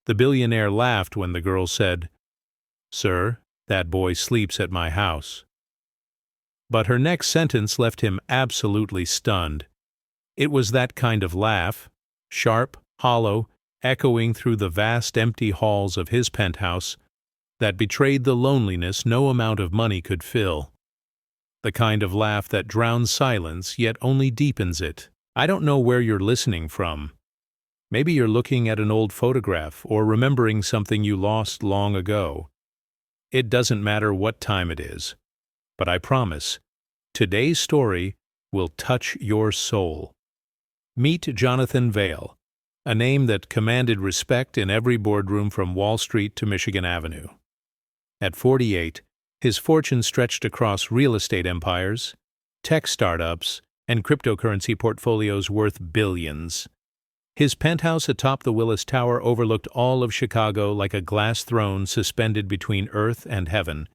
The billionaire laughed when the girl said, "Sir, that boy sleeps at my house." But her next sentence left him absolutely stunned. It was that kind of laugh, sharp, hollow, echoing through the vast empty halls of his penthouse, that betrayed the loneliness no amount of money could fill. The kind of laugh that drowns silence yet only deepens it. I don't know where you're listening from. Maybe you're looking at an old photograph or remembering something you lost long ago. It doesn't matter what time it is. But I promise, today's story will touch your soul. Meet Jonathan Vail, a name that commanded respect in every boardroom from Wall Street to Michigan Avenue. At 48, his fortune stretched across real estate empires, tech startups, and cryptocurrency portfolios worth billions. His penthouse atop the Willis Tower overlooked all of Chicago like a glass throne suspended between earth and heaven.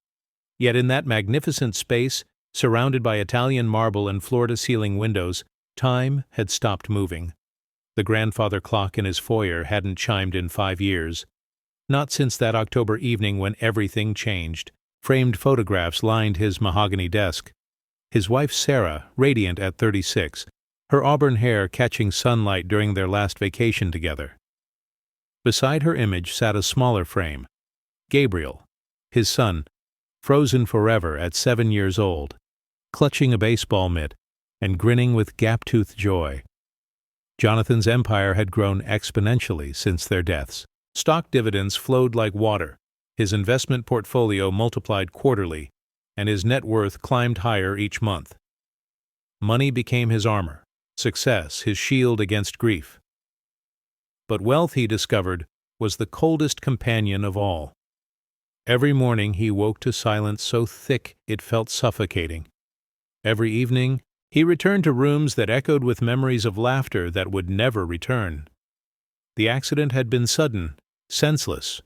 Yet in that magnificent space, surrounded by Italian marble and floor-to-ceiling windows, time had stopped moving. The grandfather clock in his foyer hadn't chimed in 5 years. Not since that October evening when everything changed. Framed photographs lined his mahogany desk. His wife Sarah, radiant at 36, her auburn hair catching sunlight during their last vacation together. Beside her image sat a smaller frame. Gabriel, his son, frozen forever at 7 years old, clutching a baseball mitt and grinning with gap-toothed joy. Jonathan's empire had grown exponentially since their deaths. Stock dividends flowed like water, his investment portfolio multiplied quarterly, and his net worth climbed higher each month. Money became his armor, success his shield against grief. But wealth, he discovered, was the coldest companion of all. Every morning he woke to silence so thick it felt suffocating. Every evening he returned to rooms that echoed with memories of laughter that would never return. The accident had been sudden, senseless.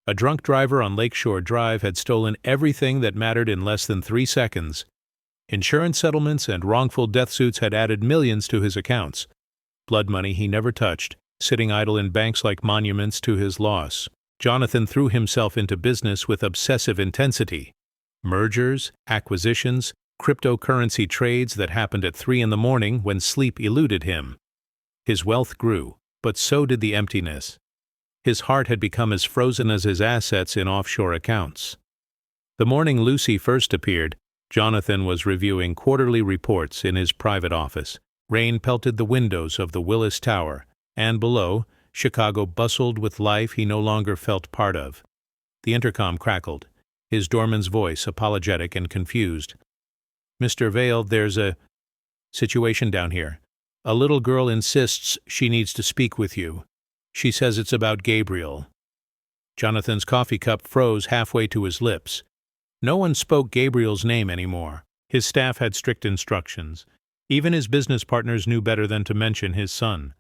A drunk driver on Lakeshore Drive had stolen everything that mattered in less than 3 seconds. Insurance settlements and wrongful death suits had added millions to his accounts. Blood money he never touched, sitting idle in banks like monuments to his loss. Jonathan threw himself into business with obsessive intensity. Mergers, acquisitions, cryptocurrency trades that happened at 3 in the morning when sleep eluded him. His wealth grew, but so did the emptiness. His heart had become as frozen as his assets in offshore accounts. The morning Lucy first appeared, Jonathan was reviewing quarterly reports in his private office. Rain pelted the windows of the Willis Tower, and below, Chicago bustled with life he no longer felt part of. The intercom crackled, his doorman's voice apologetic and confused. "Mr. Vail, there's a situation down here. A little girl insists she needs to speak with you. She says it's about Gabriel." Jonathan's coffee cup froze halfway to his lips. No one spoke Gabriel's name anymore. His staff had strict instructions. Even his business partners knew better than to mention his son.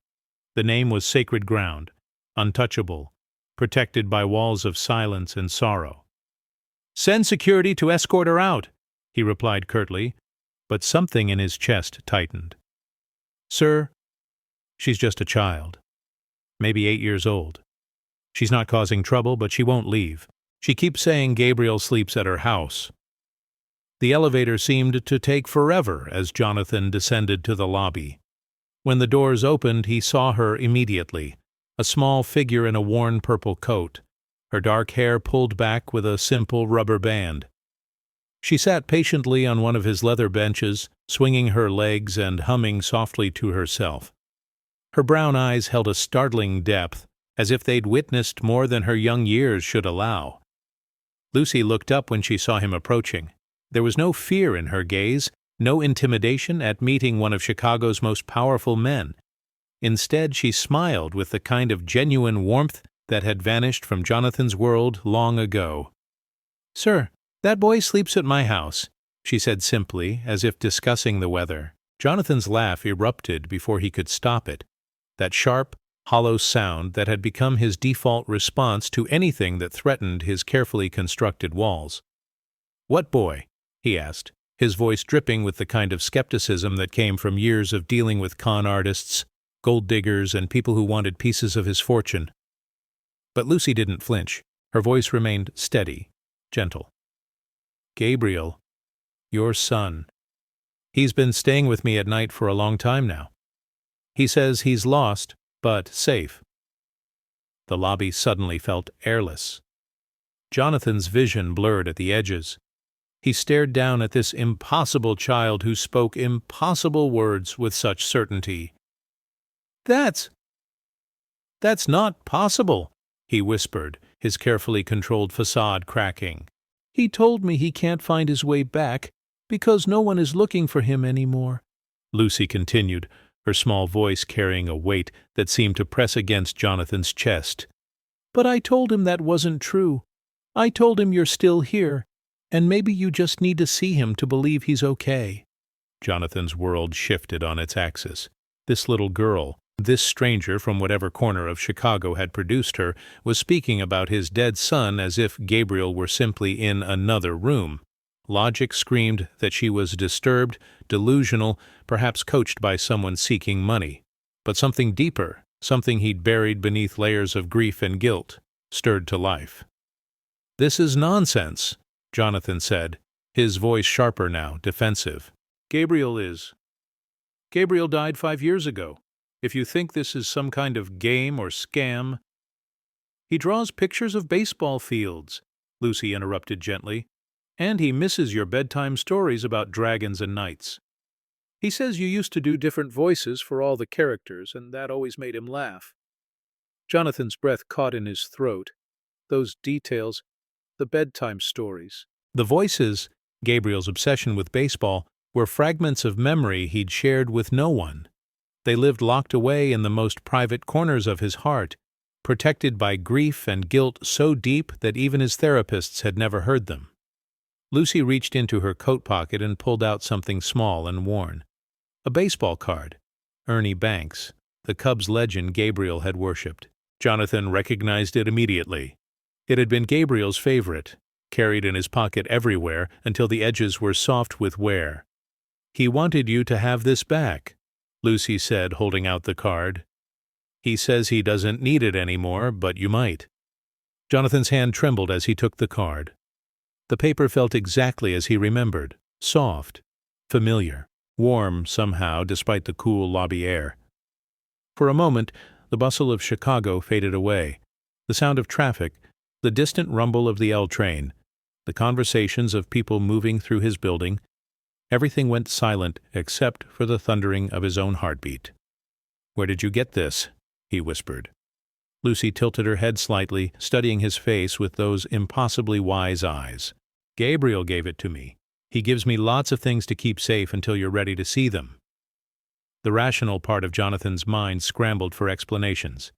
The name was sacred ground, untouchable, protected by walls of silence and sorrow. "Send security to escort her out," he replied curtly, but something in his chest tightened. "Sir, she's just a child. Maybe 8 years old. She's not causing trouble, but she won't leave. She keeps saying Gabriel sleeps at her house." The elevator seemed to take forever as Jonathan descended to the lobby. When the doors opened, he saw her immediately, a small figure in a worn purple coat, her dark hair pulled back with a simple rubber band. She sat patiently on one of his leather benches, swinging her legs and humming softly to herself. Her brown eyes held a startling depth, as if they'd witnessed more than her young years should allow. Lucy looked up when she saw him approaching. There was no fear in her gaze, no intimidation at meeting one of Chicago's most powerful men. Instead, she smiled with the kind of genuine warmth that had vanished from Jonathan's world long ago. "Sir, that boy sleeps at my house," she said simply, as if discussing the weather. Jonathan's laugh erupted before he could stop it, that sharp, hollow sound that had become his default response to anything that threatened his carefully constructed walls. "What boy?" he asked, his voice dripping with the kind of skepticism that came from years of dealing with con artists, gold diggers, and people who wanted pieces of his fortune. But Lucy didn't flinch. Her voice remained steady, gentle. "Gabriel, your son. He's been staying with me at night for a long time now. He says he's lost, but safe." The lobby suddenly felt airless. Jonathan's vision blurred at the edges. He stared down at this impossible child who spoke impossible words with such certainty. That's not possible," he whispered, his carefully controlled facade cracking. "He told me he can't find his way back because no one is looking for him anymore," Lucy continued, her small voice carrying a weight that seemed to press against Jonathan's chest. "But I told him that wasn't true. I told him you're still here, and maybe you just need to see him to believe he's okay." Jonathan's world shifted on its axis. This little girl, this stranger from whatever corner of Chicago had produced her, was speaking about his dead son as if Gabriel were simply in another room. Logic screamed that she was disturbed, delusional, perhaps coached by someone seeking money. But something deeper, something he'd buried beneath layers of grief and guilt, stirred to life. "This is nonsense," Jonathan said, his voice sharper now, defensive. Gabriel died 5 years ago. If you think this is some kind of game or scam—" "He draws pictures of baseball fields," Lucy interrupted gently, "and he misses your bedtime stories about dragons and knights. He says you used to do different voices for all the characters, and that always made him laugh." Jonathan's breath caught in his throat. Those details, the bedtime stories. The voices, Gabriel's obsession with baseball, were fragments of memory he'd shared with no one. They lived locked away in the most private corners of his heart, protected by grief and guilt so deep that even his therapists had never heard them. Lucy reached into her coat pocket and pulled out something small and worn. A baseball card. Ernie Banks, the Cubs legend Gabriel had worshipped. Jonathan recognized it immediately. It had been Gabriel's favorite, carried in his pocket everywhere until the edges were soft with wear. "He wanted you to have this back," Lucy said, holding out the card. "He says he doesn't need it anymore, but you might." Jonathan's hand trembled as he took the card. The paper felt exactly as he remembered, soft, familiar, warm somehow despite the cool lobby air. For a moment, the bustle of Chicago faded away. The sound of traffic, the distant rumble of the L train, the conversations of people moving through his building, everything went silent except for the thundering of his own heartbeat. "Where did you get this?" he whispered. Lucy tilted her head slightly, studying his face with those impossibly wise eyes. "Gabriel gave it to me. He gives me lots of things to keep safe until you're ready to see them." The rational part of Jonathan's mind scrambled for explanations.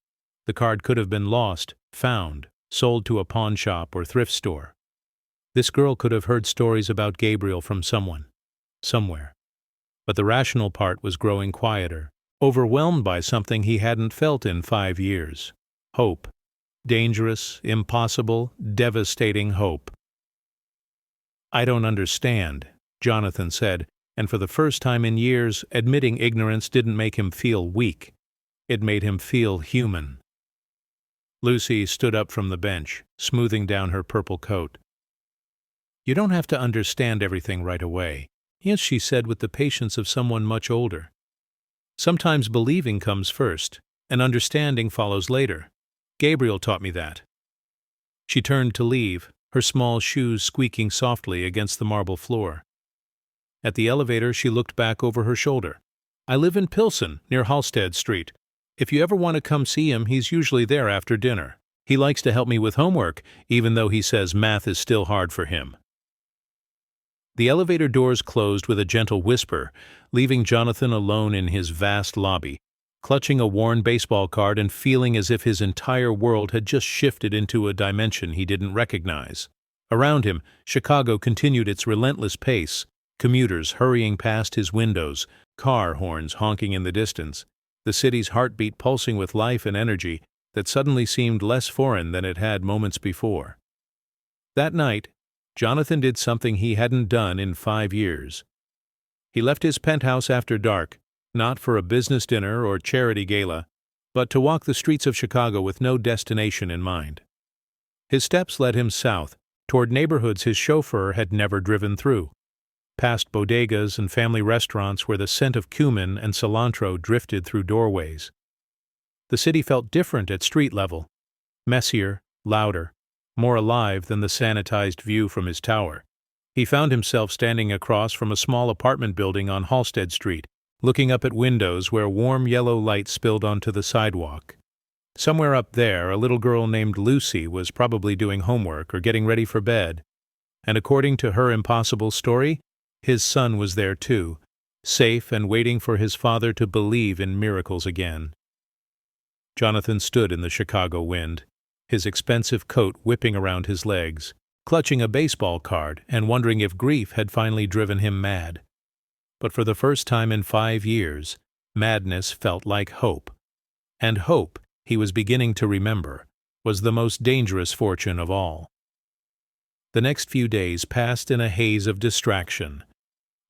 The card could have been lost, found, sold to a pawn shop or thrift store. This girl could have heard stories about Gabriel from someone, somewhere. But the rational part was growing quieter, overwhelmed by something he hadn't felt in 5 years. Hope. Dangerous, impossible, devastating hope. "I don't understand," Jonathan said, and for the first time in years, admitting ignorance didn't make him feel weak. It made him feel human. Lucy stood up from the bench, smoothing down her purple coat. "You don't have to understand everything right away." "Yes," she said with the patience of someone much older. "Sometimes believing comes first, and understanding follows later. Gabriel taught me that." She turned to leave, her small shoes squeaking softly against the marble floor. At the elevator, she looked back over her shoulder. "I live in Pilsen, near Halsted Street. If you ever want to come see him, he's usually there after dinner. He likes to help me with homework, even though he says math is still hard for him." The elevator doors closed with a gentle whisper, leaving Jonathan alone in his vast lobby, clutching a worn baseball card and feeling as if his entire world had just shifted into a dimension he didn't recognize. Around him, Chicago continued its relentless pace, commuters hurrying past his windows, car horns honking in the distance, the city's heartbeat pulsing with life and energy that suddenly seemed less foreign than it had moments before. That night, Jonathan did something he hadn't done in 5 years. He left his penthouse after dark, not for a business dinner or charity gala, but to walk the streets of Chicago with no destination in mind. His steps led him south, toward neighborhoods his chauffeur had never driven through, past bodegas and family restaurants where the scent of cumin and cilantro drifted through doorways. The city felt different at street level, messier, louder, more alive than the sanitized view from his tower. He found himself standing across from a small apartment building on Halsted Street, looking up at windows where warm yellow light spilled onto the sidewalk. Somewhere up there, a little girl named Lucy was probably doing homework or getting ready for bed, and according to her impossible story, his son was there too, safe and waiting for his father to believe in miracles again. Jonathan stood in the Chicago wind, his expensive coat whipping around his legs, clutching a baseball card and wondering if grief had finally driven him mad. But for the first time in 5 years, madness felt like hope. And hope, he was beginning to remember, was the most dangerous fortune of all. The next few days passed in a haze of distraction.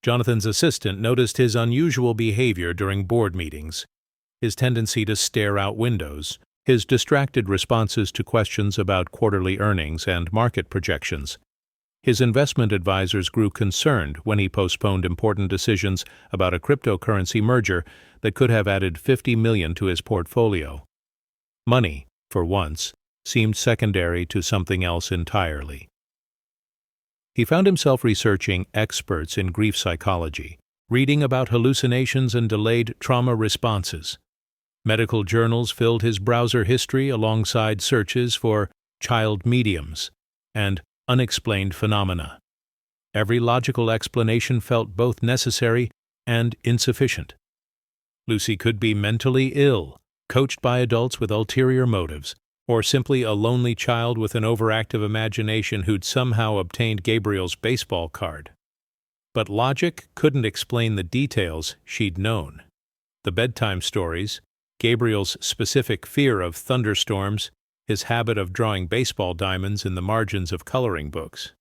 Jonathan's assistant noticed his unusual behavior during board meetings, his tendency to stare out windows, his distracted responses to questions about quarterly earnings and market projections. His investment advisors grew concerned when he postponed important decisions about a cryptocurrency merger that could have added $50 million to his portfolio. Money, for once, seemed secondary to something else entirely. He found himself researching experts in grief psychology, reading about hallucinations and delayed trauma responses. Medical journals filled his browser history alongside searches for child mediums and unexplained phenomena. Every logical explanation felt both necessary and insufficient. Lucy could be mentally ill, coached by adults with ulterior motives, or simply a lonely child with an overactive imagination who'd somehow obtained Gabriel's baseball card. But logic couldn't explain the details she'd known. The bedtime stories, Gabriel's specific fear of thunderstorms, his habit of drawing baseball diamonds in the margins of coloring books.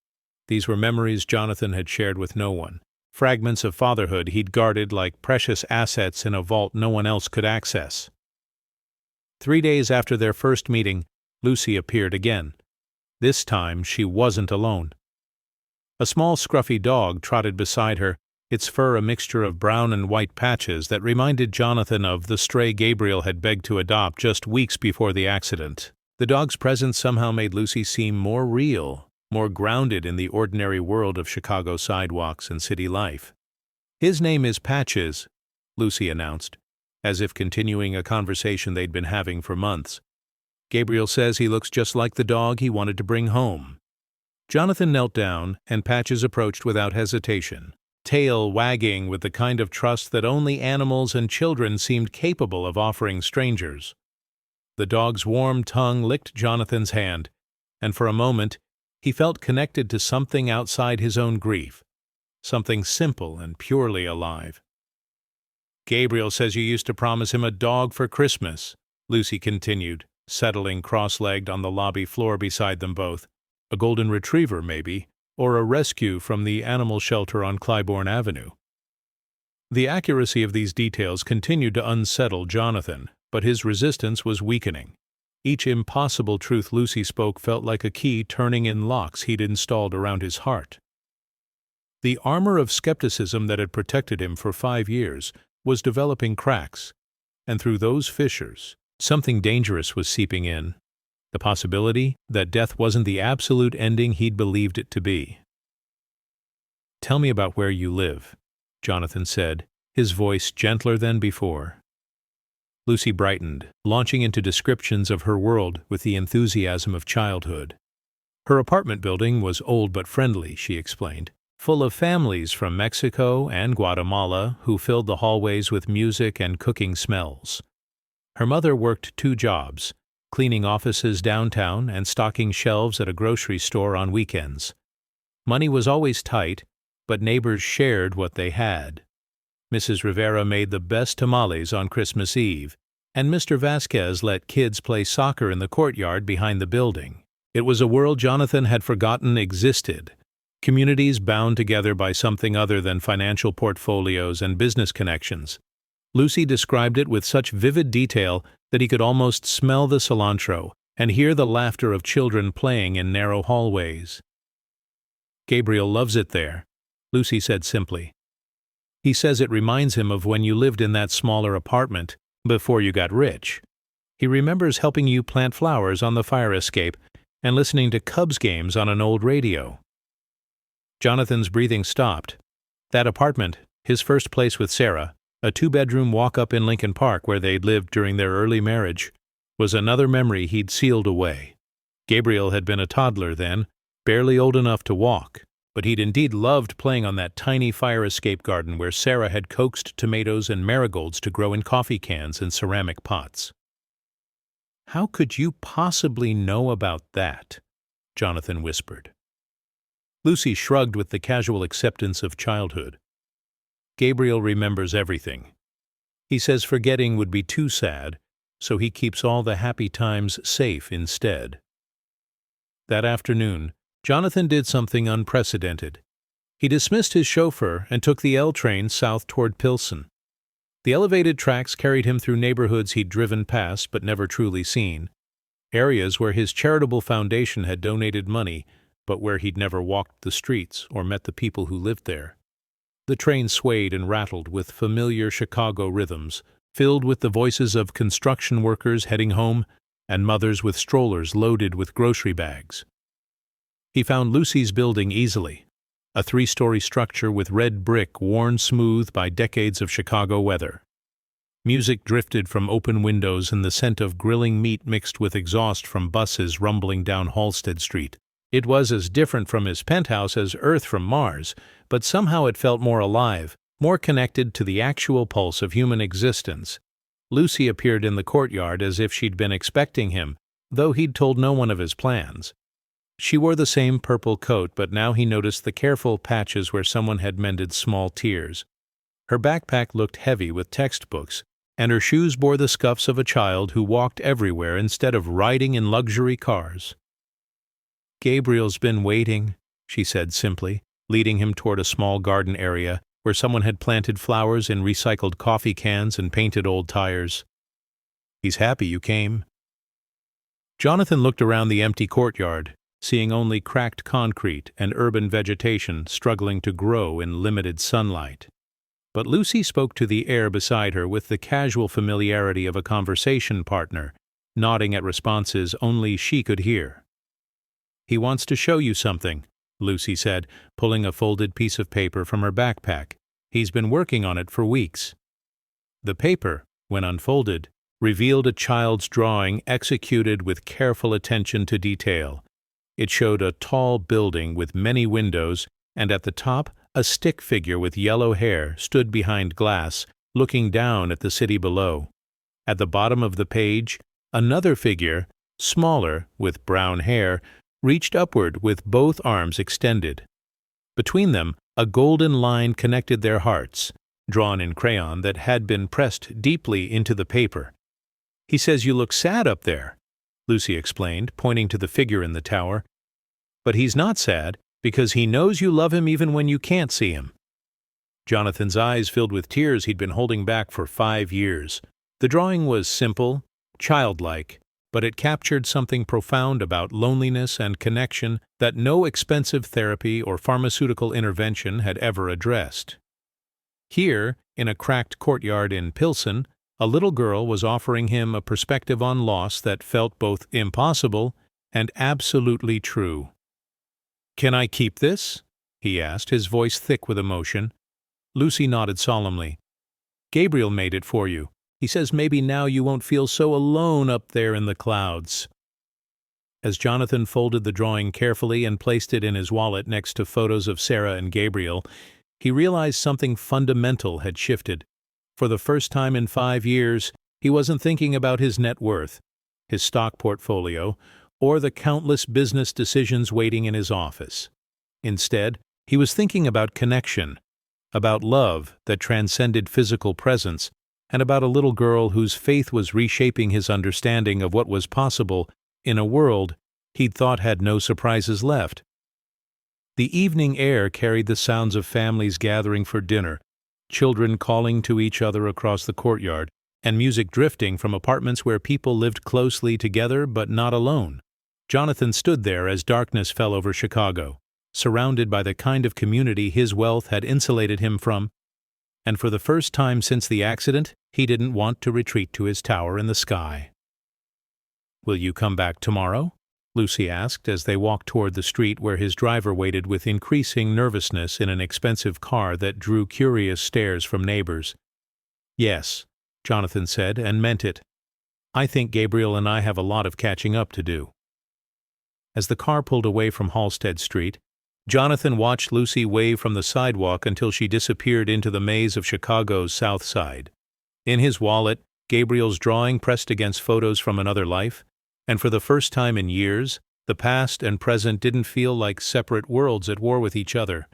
These were memories Jonathan had shared with no one, fragments of fatherhood he'd guarded like precious assets in a vault no one else could access. 3 days after their first meeting, Lucy appeared again. This time she wasn't alone. A small scruffy dog trotted beside her, its fur a mixture of brown and white patches that reminded Jonathan of the stray Gabriel had begged to adopt just weeks before the accident. The dog's presence somehow made Lucy seem more real, more grounded in the ordinary world of Chicago sidewalks and city life. "His name is Patches," Lucy announced, as if continuing a conversation they'd been having for months. "Gabriel says he looks just like the dog he wanted to bring home." Jonathan knelt down, and Patches approached without hesitation, tail wagging with the kind of trust that only animals and children seemed capable of offering strangers. The dog's warm tongue licked Jonathan's hand, and for a moment he felt connected to something outside his own grief, something simple and purely alive. "Gabriel says you used to promise him a dog for Christmas," Lucy continued, settling cross-legged on the lobby floor beside them both. "A golden retriever, maybe, or a rescue from the animal shelter on Clybourne Avenue." The accuracy of these details continued to unsettle Jonathan, but his resistance was weakening. Each impossible truth Lucy spoke felt like a key turning in locks he'd installed around his heart. The armor of skepticism that had protected him for 5 years was developing cracks, and through those fissures, something dangerous was seeping in. The possibility that death wasn't the absolute ending he'd believed it to be. "Tell me about where you live," Jonathan said, his voice gentler than before. Lucy brightened, launching into descriptions of her world with the enthusiasm of childhood. Her apartment building was old but friendly, she explained, full of families from Mexico and Guatemala who filled the hallways with music and cooking smells. Her mother worked 2 jobs, cleaning offices downtown and stocking shelves at a grocery store on weekends. Money was always tight, but neighbors shared what they had. Mrs. Rivera made the best tamales on Christmas Eve, and Mr. Vasquez let kids play soccer in the courtyard behind the building. It was a world Jonathan had forgotten existed, communities bound together by something other than financial portfolios and business connections. Lucy described it with such vivid detail that he could almost smell the cilantro and hear the laughter of children playing in narrow hallways. "Gabriel loves it there," Lucy said simply. "He says it reminds him of when you lived in that smaller apartment before you got rich. He remembers helping you plant flowers on the fire escape and listening to Cubs games on an old radio." Jonathan's breathing stopped. That apartment, his first place with Sarah, a 2-bedroom walk-up in Lincoln Park where they'd lived during their early marriage, was another memory he'd sealed away. Gabriel had been a toddler then, barely old enough to walk, but he'd indeed loved playing on that tiny fire escape garden where Sarah had coaxed tomatoes and marigolds to grow in coffee cans and ceramic pots. "How could you possibly know about that?" Jonathan whispered. Lucy shrugged with the casual acceptance of childhood. "Gabriel remembers everything. He says forgetting would be too sad, so he keeps all the happy times safe instead." That afternoon, Jonathan did something unprecedented. He dismissed his chauffeur and took the L train south toward Pilsen. The elevated tracks carried him through neighborhoods he'd driven past but never truly seen, areas where his charitable foundation had donated money but where he'd never walked the streets or met the people who lived there. The train swayed and rattled with familiar Chicago rhythms, filled with the voices of construction workers heading home and mothers with strollers loaded with grocery bags. He found Lucy's building easily, a 3-story structure with red brick worn smooth by decades of Chicago weather. Music drifted from open windows and the scent of grilling meat mixed with exhaust from buses rumbling down Halsted Street. It was as different from his penthouse as Earth from Mars, but somehow it felt more alive, more connected to the actual pulse of human existence. Lucy appeared in the courtyard as if she'd been expecting him, though he'd told no one of his plans. She wore the same purple coat, but now he noticed the careful patches where someone had mended small tears. Her backpack looked heavy with textbooks, and her shoes bore the scuffs of a child who walked everywhere instead of riding in luxury cars. "Gabriel's been waiting," she said simply, leading him toward a small garden area where someone had planted flowers in recycled coffee cans and painted old tires. "He's happy you came." Jonathan looked around the empty courtyard, seeing only cracked concrete and urban vegetation struggling to grow in limited sunlight. But Lucy spoke to the air beside her with the casual familiarity of a conversation partner, nodding at responses only she could hear. "He wants to show you something," Lucy said, pulling a folded piece of paper from her backpack. "He's been working on it for weeks." The paper, when unfolded, revealed a child's drawing executed with careful attention to detail. It showed a tall building with many windows, and at the top, a stick figure with yellow hair stood behind glass, looking down at the city below. At the bottom of the page, another figure, smaller, with brown hair, reached upward with both arms extended. Between them, a golden line connected their hearts, drawn in crayon that had been pressed deeply into the paper. "He says you look sad up there," Lucy explained, pointing to the figure in the tower. "But he's not sad, because he knows you love him even when you can't see him." Jonathan's eyes filled with tears he'd been holding back for 5 years. The drawing was simple, childlike, but it captured something profound about loneliness and connection that no expensive therapy or pharmaceutical intervention had ever addressed. Here, in a cracked courtyard in Pilsen, a little girl was offering him a perspective on loss that felt both impossible and absolutely true. "Can I keep this?" he asked, his voice thick with emotion. Lucy nodded solemnly. "Gabriel made it for you. He says maybe now you won't feel so alone up there in the clouds." As Jonathan folded the drawing carefully and placed it in his wallet next to photos of Sarah and Gabriel, he realized something fundamental had shifted. For the first time in 5 years, he wasn't thinking about his net worth, his stock portfolio, or the countless business decisions waiting in his office. Instead, he was thinking about connection, about love that transcended physical presence, and about a little girl whose faith was reshaping his understanding of what was possible in a world he'd thought had no surprises left. The evening air carried the sounds of families gathering for dinner, children calling to each other across the courtyard, and music drifting from apartments where people lived closely together but not alone. Jonathan stood there as darkness fell over Chicago, surrounded by the kind of community his wealth had insulated him from, and for the first time since the accident, he didn't want to retreat to his tower in the sky. "Will you come back tomorrow?" Lucy asked as they walked toward the street where his driver waited with increasing nervousness in an expensive car that drew curious stares from neighbors. "Yes," Jonathan said, and meant it. "I think Gabriel and I have a lot of catching up to do." As the car pulled away from Halsted Street, Jonathan watched Lucy wave from the sidewalk until she disappeared into the maze of Chicago's South Side. In his wallet, Gabriel's drawing pressed against photos from another life, and for the first time in years, the past and present didn't feel like separate worlds at war with each other.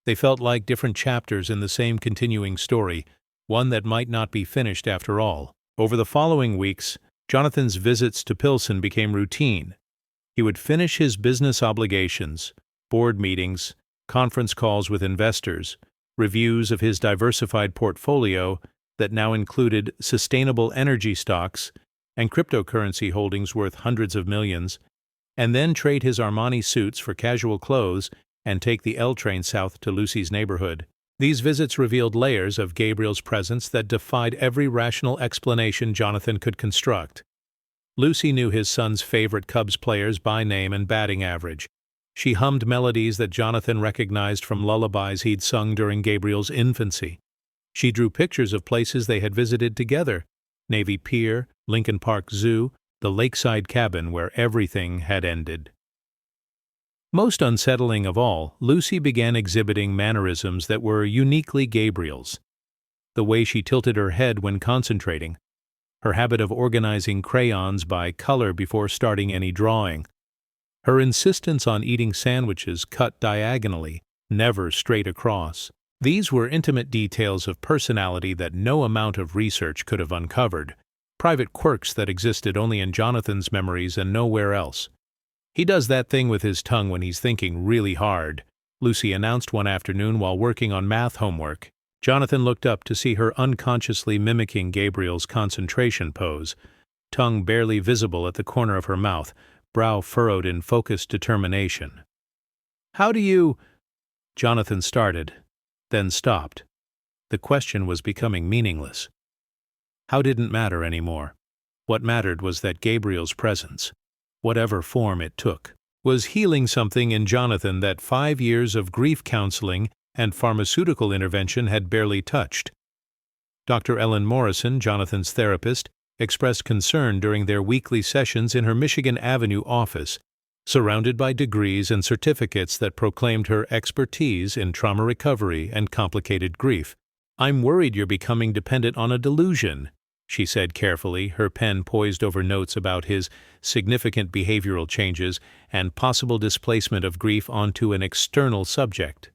They felt like different chapters in the same continuing story, one that might not be finished after all. Over the following weeks, Jonathan's visits to Pilsen became routine. He would finish his business obligations, board meetings, conference calls with investors, reviews of his diversified portfolio that now included sustainable energy stocks and cryptocurrency holdings worth hundreds of millions, and then trade his Armani suits for casual clothes and take the L train south to Lucy's neighborhood. These visits revealed layers of Gabriel's presence that defied every rational explanation Jonathan could construct. Lucy knew his son's favorite Cubs players by name and batting average. She hummed melodies that Jonathan recognized from lullabies he'd sung during Gabriel's infancy. She drew pictures of places they had visited together: Navy Pier, Lincoln Park Zoo, the lakeside cabin where everything had ended. Most unsettling of all, Lucy began exhibiting mannerisms that were uniquely Gabriel's. The way she tilted her head when concentrating, her habit of organizing crayons by color before starting any drawing, her insistence on eating sandwiches cut diagonally, never straight across. These were intimate details of personality that no amount of research could have uncovered, private quirks that existed only in Jonathan's memories and nowhere else. "He does that thing with his tongue when he's thinking really hard," Lucy announced one afternoon while working on math homework. Jonathan looked up to see her unconsciously mimicking Gabriel's concentration pose, tongue barely visible at the corner of her mouth, brow furrowed in focused determination. "How do you—" Jonathan started, then stopped. The question was becoming meaningless. How didn't matter anymore. What mattered was that Gabriel's presence, whatever form it took, was healing something in Jonathan that 5 years of grief counseling and pharmaceutical intervention had barely touched. Dr. Ellen Morrison, Jonathan's therapist, expressed concern during their weekly sessions in her Michigan Avenue office, surrounded by degrees and certificates that proclaimed her expertise in trauma recovery and complicated grief. "I'm worried you're becoming dependent on a delusion," she said carefully, her pen poised over notes about his significant behavioral changes and possible displacement of grief onto an external subject.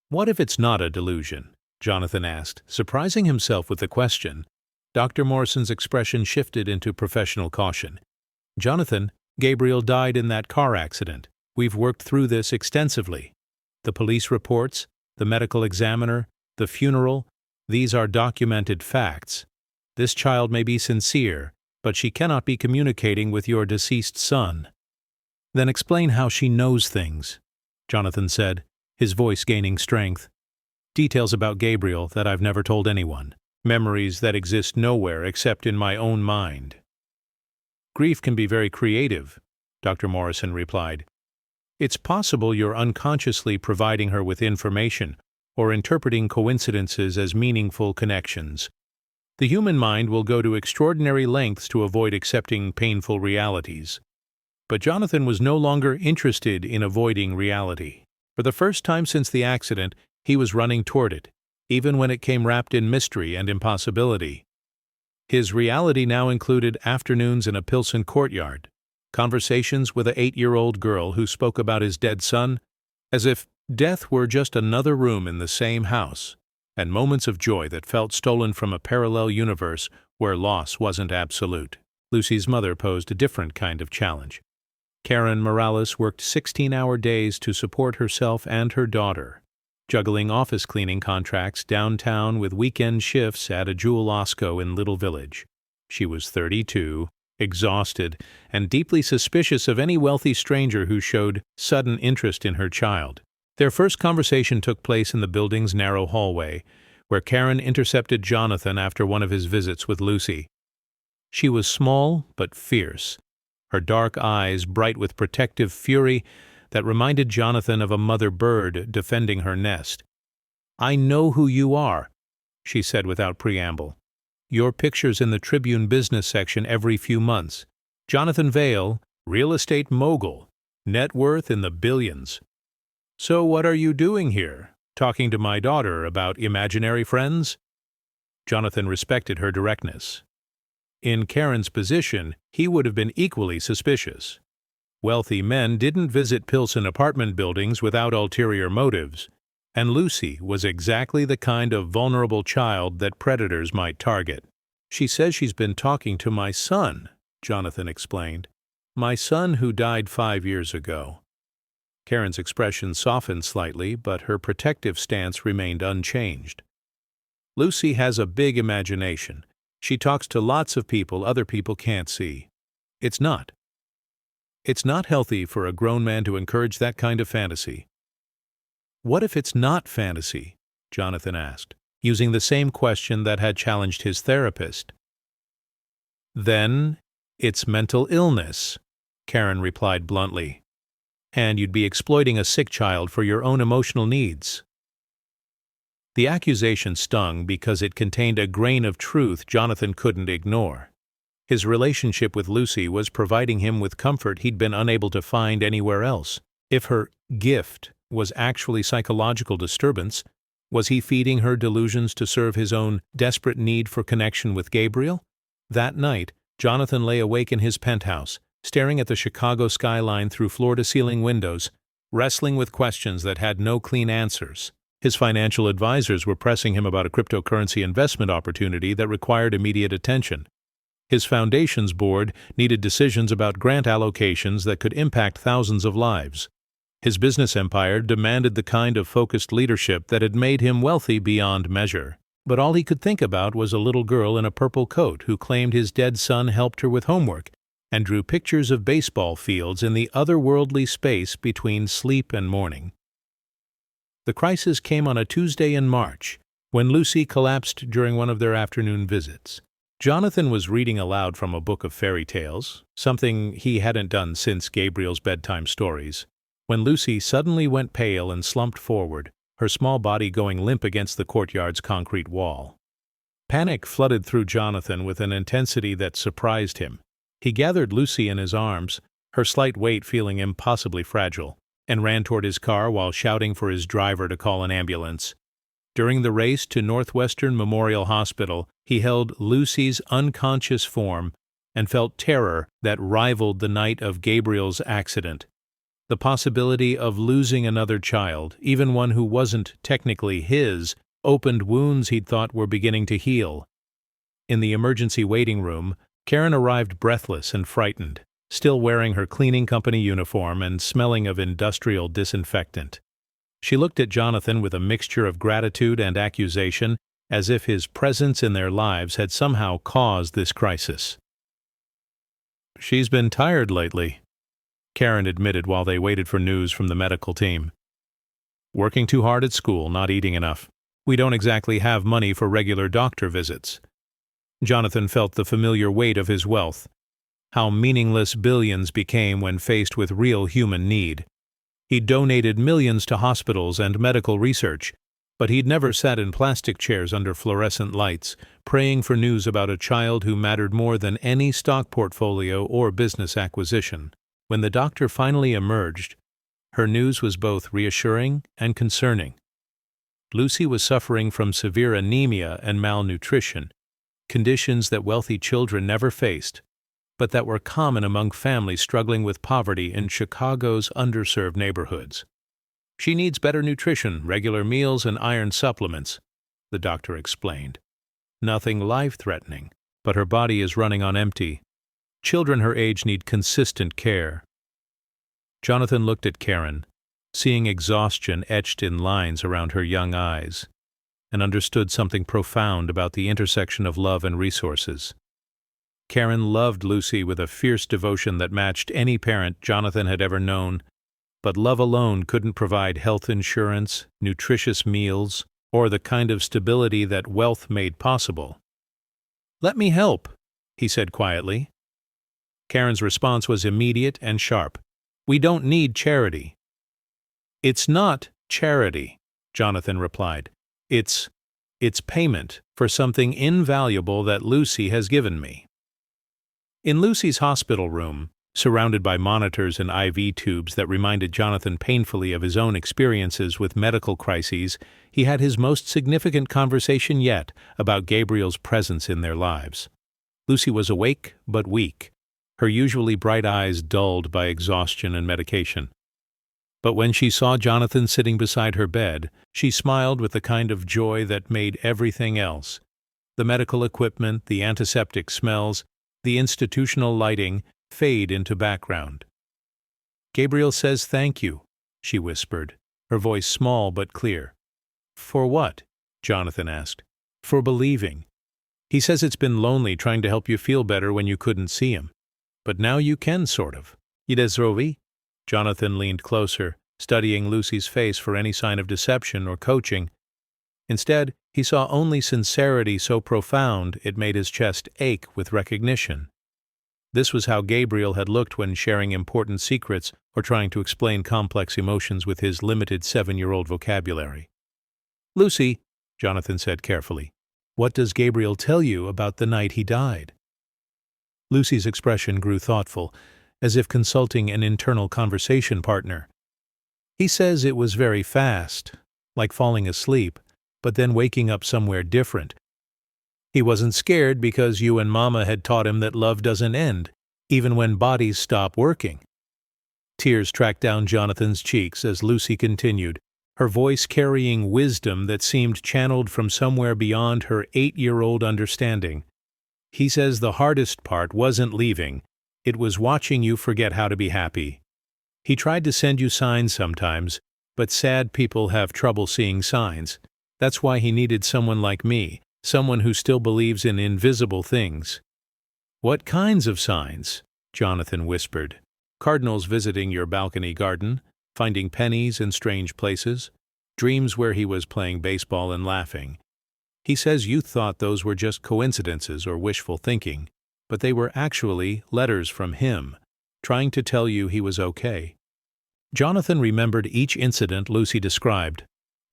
"What if it's not a delusion?" Jonathan asked, surprising himself with the question. Dr. Morrison's expression shifted into professional caution. "Jonathan, Gabriel died in that car accident. We've worked through this extensively. The police reports, the medical examiner, the funeral, these are documented facts. This child may be sincere, but she cannot be communicating with your deceased son." "Then explain how she knows things," Jonathan said, his voice gaining strength. "Details about Gabriel that I've never told anyone. Memories that exist nowhere except in my own mind." "Grief can be very creative," Dr. Morrison replied. "It's possible you're unconsciously providing her with information or interpreting coincidences as meaningful connections. The human mind will go to extraordinary lengths to avoid accepting painful realities." But Jonathan was no longer interested in avoiding reality. For the first time since the accident, he was running toward it, even when it came wrapped in mystery and impossibility. His reality now included afternoons in a Pilsen courtyard, conversations with an 8-year-old girl who spoke about his dead son as if death were just another room in the same house, and moments of joy that felt stolen from a parallel universe where loss wasn't absolute. Lucy's mother posed a different kind of challenge. Karen Morales worked 16-hour days to support herself and her daughter. juggling office cleaning contracts downtown with weekend shifts at a Jewel Osco in Little Village. She was 32, exhausted, and deeply suspicious of any wealthy stranger who showed sudden interest in her child. Their first conversation took place in the building's narrow hallway, where Karen intercepted Jonathan after one of his visits with Lucy. She was small but fierce, her dark eyes bright with protective fury that reminded Jonathan of a mother bird defending her nest. "I know who you are," she said without preamble. "Your picture's in the Tribune business section every few months. Jonathan Vail, real estate mogul, net worth in the billions. So what are you doing here, talking to my daughter about imaginary friends?" Jonathan respected her directness. In Karen's position, he would have been equally suspicious. Wealthy men didn't visit Pilsen apartment buildings without ulterior motives, and Lucy was exactly the kind of vulnerable child that predators might target. "She says she's been talking to my son," Jonathan explained. "My son who died 5 years ago." Karen's expression softened slightly, but her protective stance remained unchanged. "Lucy has a big imagination. She talks to lots of people other people can't see. It's not healthy for a grown man to encourage that kind of fantasy." "What if it's not fantasy?" Jonathan asked, using the same question that had challenged his therapist. "Then it's mental illness," Karen replied bluntly. "And you'd be exploiting a sick child for your own emotional needs." The accusation stung because it contained a grain of truth Jonathan couldn't ignore. His relationship with Lucy was providing him with comfort he'd been unable to find anywhere else. If her gift was actually psychological disturbance, was he feeding her delusions to serve his own desperate need for connection with Gabriel? That night, Jonathan lay awake in his penthouse, staring at the Chicago skyline through floor-to-ceiling windows, wrestling with questions that had no clean answers. His financial advisors were pressing him about a cryptocurrency investment opportunity that required immediate attention. His foundation's board needed decisions about grant allocations that could impact thousands of lives. His business empire demanded the kind of focused leadership that had made him wealthy beyond measure. But all he could think about was a little girl in a purple coat who claimed his dead son helped her with homework and drew pictures of baseball fields in the otherworldly space between sleep and morning. The crisis came on a Tuesday in March, when Lucy collapsed during one of their afternoon visits. Jonathan was reading aloud from a book of fairy tales, something he hadn't done since Gabriel's bedtime stories, when Lucy suddenly went pale and slumped forward, her small body going limp against the courtyard's concrete wall. Panic flooded through Jonathan with an intensity that surprised him. He gathered Lucy in his arms, her slight weight feeling impossibly fragile, and ran toward his car while shouting for his driver to call an ambulance. During the race to Northwestern Memorial Hospital, he held Lucy's unconscious form and felt terror that rivaled the night of Gabriel's accident. The possibility of losing another child, even one who wasn't technically his, opened wounds he'd thought were beginning to heal. In the emergency waiting room, Karen arrived breathless and frightened, still wearing her cleaning company uniform and smelling of industrial disinfectant. She looked at Jonathan with a mixture of gratitude and accusation, as if his presence in their lives had somehow caused this crisis. "She's been tired lately," Karen admitted while they waited for news from the medical team. "Working too hard at school, not eating enough. We don't exactly have money for regular doctor visits." Jonathan felt the familiar weight of his wealth. How meaningless billions became when faced with real human need. He'd donated millions to hospitals and medical research, but he'd never sat in plastic chairs under fluorescent lights, praying for news about a child who mattered more than any stock portfolio or business acquisition. When the doctor finally emerged, her news was both reassuring and concerning. Lucy was suffering from severe anemia and malnutrition, conditions that wealthy children never faced, but that were common among families struggling with poverty in Chicago's underserved neighborhoods. "She needs better nutrition, regular meals, and iron supplements," the doctor explained. "Nothing life-threatening, but her body is running on empty. Children her age need consistent care." Jonathan looked at Karen, seeing exhaustion etched in lines around her young eyes, and understood something profound about the intersection of love and resources. Karen loved Lucy with a fierce devotion that matched any parent Jonathan had ever known, but love alone couldn't provide health insurance, nutritious meals, or the kind of stability that wealth made possible. "Let me help," he said quietly. Karen's response was immediate and sharp. "We don't need charity." "It's not charity," Jonathan replied. It's payment for something invaluable that Lucy has given me." In Lucy's hospital room, surrounded by monitors and IV tubes that reminded Jonathan painfully of his own experiences with medical crises, he had his most significant conversation yet about Gabriel's presence in their lives. Lucy was awake but weak, her usually bright eyes dulled by exhaustion and medication. But when she saw Jonathan sitting beside her bed, she smiled with the kind of joy that made everything else — the medical equipment, the antiseptic smells, the institutional lighting — fade into background. "Gabriel says thank you," she whispered, her voice small but clear. "For what?" Jonathan asked. "For believing. He says it's been lonely trying to help you feel better when you couldn't see him. But now you can, sort of. Idesrovi?" Jonathan leaned closer, studying Lucy's face for any sign of deception or coaching. Instead, he saw only sincerity so profound it made his chest ache with recognition. This was how Gabriel had looked when sharing important secrets or trying to explain complex emotions with his limited 7-year-old vocabulary. "Lucy," Jonathan said carefully, "what does Gabriel tell you about the night he died?" Lucy's expression grew thoughtful, as if consulting an internal conversation partner. "He says it was very fast, like falling asleep, but then waking up somewhere different. He wasn't scared because you and Mama had taught him that love doesn't end, even when bodies stop working." Tears tracked down Jonathan's cheeks as Lucy continued, her voice carrying wisdom that seemed channeled from somewhere beyond her 8-year-old understanding. "He says the hardest part wasn't leaving, it was watching you forget how to be happy. He tried to send you signs sometimes, but sad people have trouble seeing signs. That's why he needed someone like me, someone who still believes in invisible things." "What kinds of signs?" Jonathan whispered. "Cardinals visiting your balcony garden, finding pennies in strange places, dreams where he was playing baseball and laughing. He says you thought those were just coincidences or wishful thinking, but they were actually letters from him, trying to tell you he was okay." Jonathan remembered each incident Lucy described,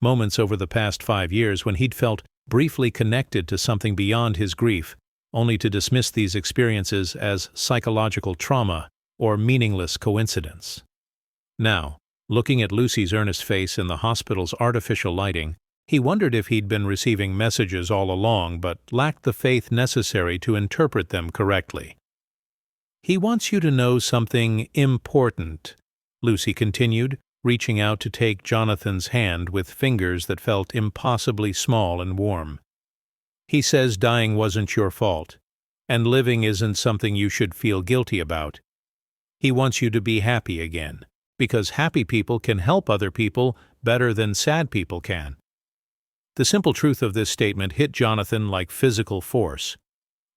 moments over the past 5 years when he'd felt briefly connected to something beyond his grief, only to dismiss these experiences as psychological trauma or meaningless coincidence. Now, looking at Lucy's earnest face in the hospital's artificial lighting, he wondered if he'd been receiving messages all along but lacked the faith necessary to interpret them correctly. "He wants you to know something important," Lucy continued, reaching out to take Jonathan's hand with fingers that felt impossibly small and warm. "He says dying wasn't your fault, and living isn't something you should feel guilty about. He wants you to be happy again, because happy people can help other people better than sad people can." The simple truth of this statement hit Jonathan like physical force.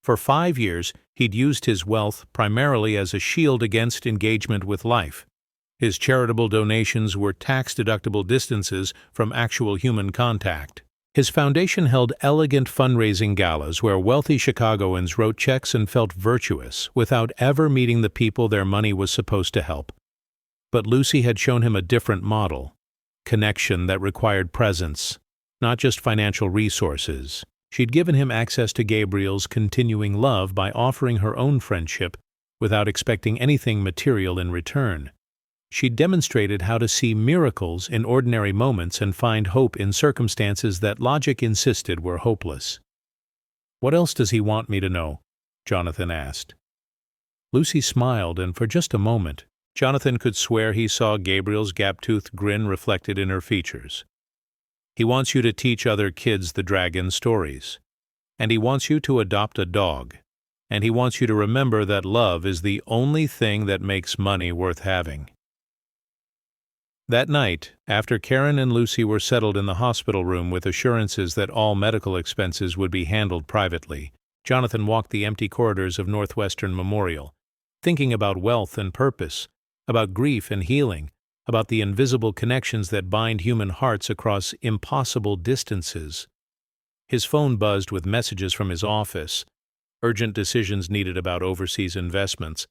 For 5 years, he'd used his wealth primarily as a shield against engagement with life. His charitable donations were tax-deductible distances from actual human contact. His foundation held elegant fundraising galas where wealthy Chicagoans wrote checks and felt virtuous without ever meeting the people their money was supposed to help. But Lucy had shown him a different model, connection that required presence, not just financial resources. She'd given him access to Gabriel's continuing love by offering her own friendship without expecting anything material in return. She'd demonstrated how to see miracles in ordinary moments and find hope in circumstances that logic insisted were hopeless. "What else does he want me to know?" Jonathan asked. Lucy smiled, and for just a moment, Jonathan could swear he saw Gabriel's gap-toothed grin reflected in her features. "He wants you to teach other kids the dragon stories. And he wants you to adopt a dog. And he wants you to remember that love is the only thing that makes money worth having." That night, after Karen and Lucy were settled in the hospital room with assurances that all medical expenses would be handled privately, Jonathan walked the empty corridors of Northwestern Memorial, thinking about wealth and purpose, about grief and healing, about the invisible connections that bind human hearts across impossible distances. His phone buzzed with messages from his office, urgent decisions needed about overseas investments,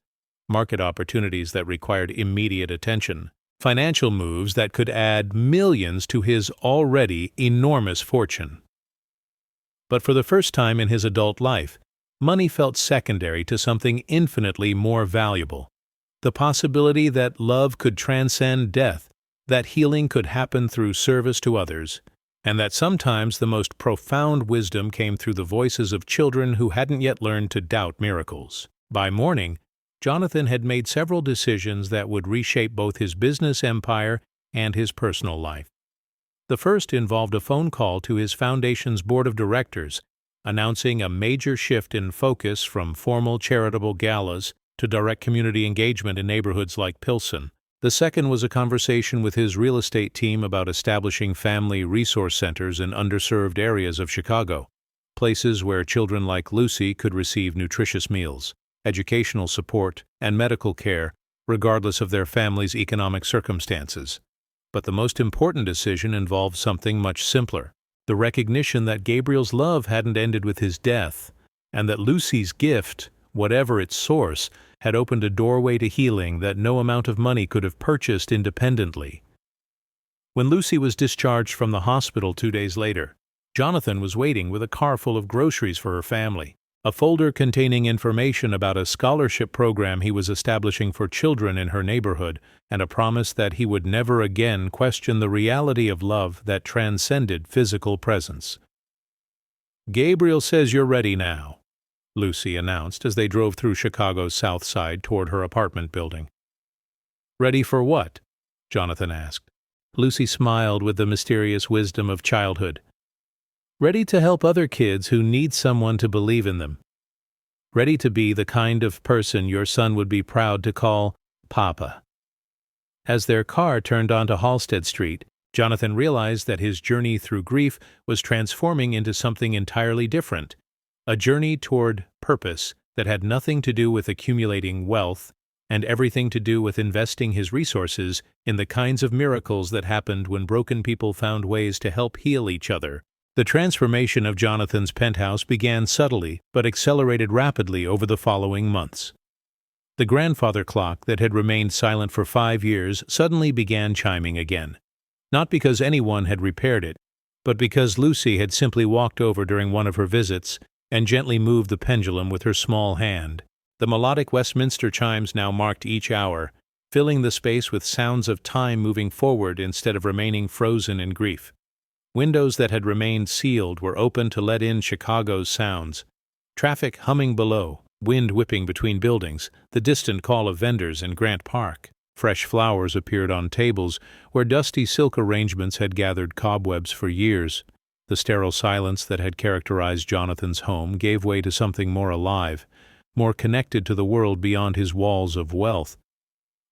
market opportunities that required immediate attention, financial moves that could add millions to his already enormous fortune. But for the first time in his adult life, money felt secondary to something infinitely more valuable: the possibility that love could transcend death, that healing could happen through service to others, and that sometimes the most profound wisdom came through the voices of children who hadn't yet learned to doubt miracles. By morning, Jonathan had made several decisions that would reshape both his business empire and his personal life. The first involved a phone call to his foundation's board of directors, announcing a major shift in focus from formal charitable galas to direct community engagement in neighborhoods like Pilsen. The second was a conversation with his real estate team about establishing family resource centers in underserved areas of Chicago, places where children like Lucy could receive nutritious meals, educational support, and medical care, regardless of their family's economic circumstances. But the most important decision involved something much simpler: the recognition that Gabriel's love hadn't ended with his death, and that Lucy's gift, whatever its source, had opened a doorway to healing that no amount of money could have purchased independently. When Lucy was discharged from the hospital 2 days later, Jonathan was waiting with a car full of groceries for her family, a folder containing information about a scholarship program he was establishing for children in her neighborhood, and a promise that he would never again question the reality of love that transcended physical presence. "Gabriel says you're ready now," Lucy announced as they drove through Chicago's South Side toward her apartment building. "Ready for what?" Jonathan asked. Lucy smiled with the mysterious wisdom of childhood. "Ready to help other kids who need someone to believe in them. Ready to be the kind of person your son would be proud to call Papa." As their car turned onto Halsted Street, Jonathan realized that his journey through grief was transforming into something entirely different: a journey toward purpose that had nothing to do with accumulating wealth and everything to do with investing his resources in the kinds of miracles that happened when broken people found ways to help heal each other. The transformation of Jonathan's penthouse began subtly but accelerated rapidly over the following months. The grandfather clock that had remained silent for 5 years suddenly began chiming again, not because anyone had repaired it, but because Lucy had simply walked over during one of her visits and gently moved the pendulum with her small hand. The melodic Westminster chimes now marked each hour, filling the space with sounds of time moving forward instead of remaining frozen in grief. Windows that had remained sealed were open to let in Chicago's sounds: traffic humming below, wind whipping between buildings, the distant call of vendors in Grant Park. Fresh flowers appeared on tables where dusty silk arrangements had gathered cobwebs for years. The sterile silence that had characterized Jonathan's home gave way to something more alive, more connected to the world beyond his walls of wealth.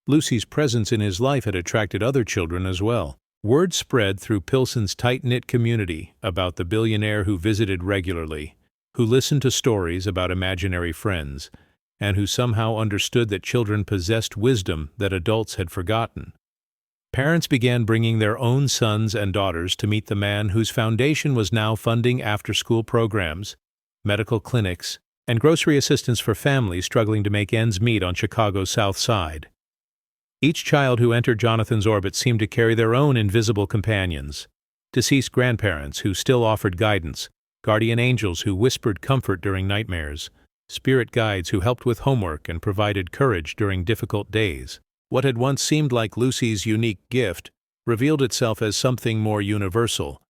Lucy's presence in his life had attracted other children as well. Word spread through Pilsen's tight-knit community about the billionaire who visited regularly, who listened to stories about imaginary friends, and who somehow understood that children possessed wisdom that adults had forgotten. Parents began bringing their own sons and daughters to meet the man whose foundation was now funding after-school programs, medical clinics, and grocery assistance for families struggling to make ends meet on Chicago's South Side. Each child who entered Jonathan's orbit seemed to carry their own invisible companions: deceased grandparents who still offered guidance, guardian angels who whispered comfort during nightmares, spirit guides who helped with homework and provided courage during difficult days. What had once seemed like Lucy's unique gift revealed itself as something more universal: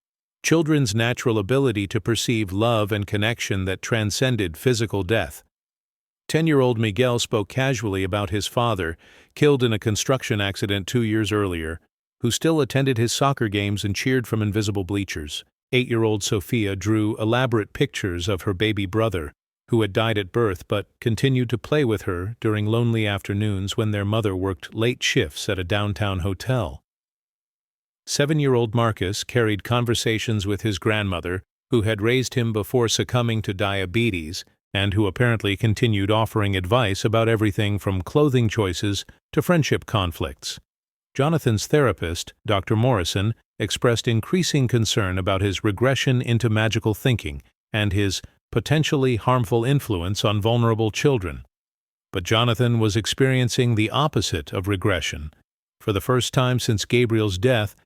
children's natural ability to perceive love and connection that transcended physical death. 10-year-old Miguel spoke casually about his father, killed in a construction accident 2 years earlier, who still attended his soccer games and cheered from invisible bleachers. 8-year-old Sophia drew elaborate pictures of her baby brother, who had died at birth but continued to play with her during lonely afternoons when their mother worked late shifts at a downtown hotel. 7-year-old Marcus carried conversations with his grandmother, who had raised him before succumbing to diabetes, and who apparently continued offering advice about everything from clothing choices to friendship conflicts. Jonathan's therapist, Dr. Morrison, expressed increasing concern about his regression into magical thinking and his potentially harmful influence on vulnerable children. But Jonathan was experiencing the opposite of regression. For the first time since Gabriel's death,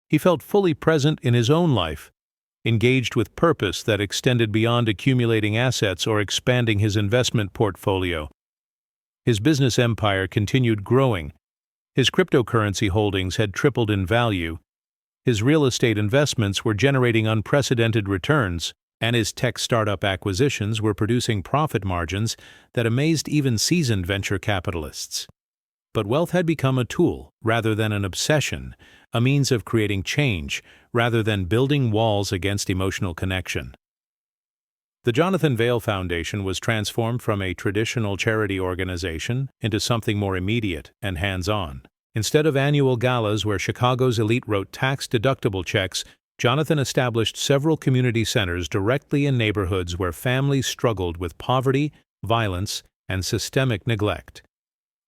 he felt fully present in his own life, engaged with purpose that extended beyond accumulating assets or expanding his investment portfolio. His business empire continued growing. His cryptocurrency holdings had tripled in value. His real estate investments were generating unprecedented returns, and his tech startup acquisitions were producing profit margins that amazed even seasoned venture capitalists. But wealth had become a tool rather than an obsession, a means of creating change rather than building walls against emotional connection. The Jonathan Vail Foundation was transformed from a traditional charity organization into something more immediate and hands-on. Instead of annual galas where Chicago's elite wrote tax-deductible checks, Jonathan established several community centers directly in neighborhoods where families struggled with poverty, violence, and systemic neglect.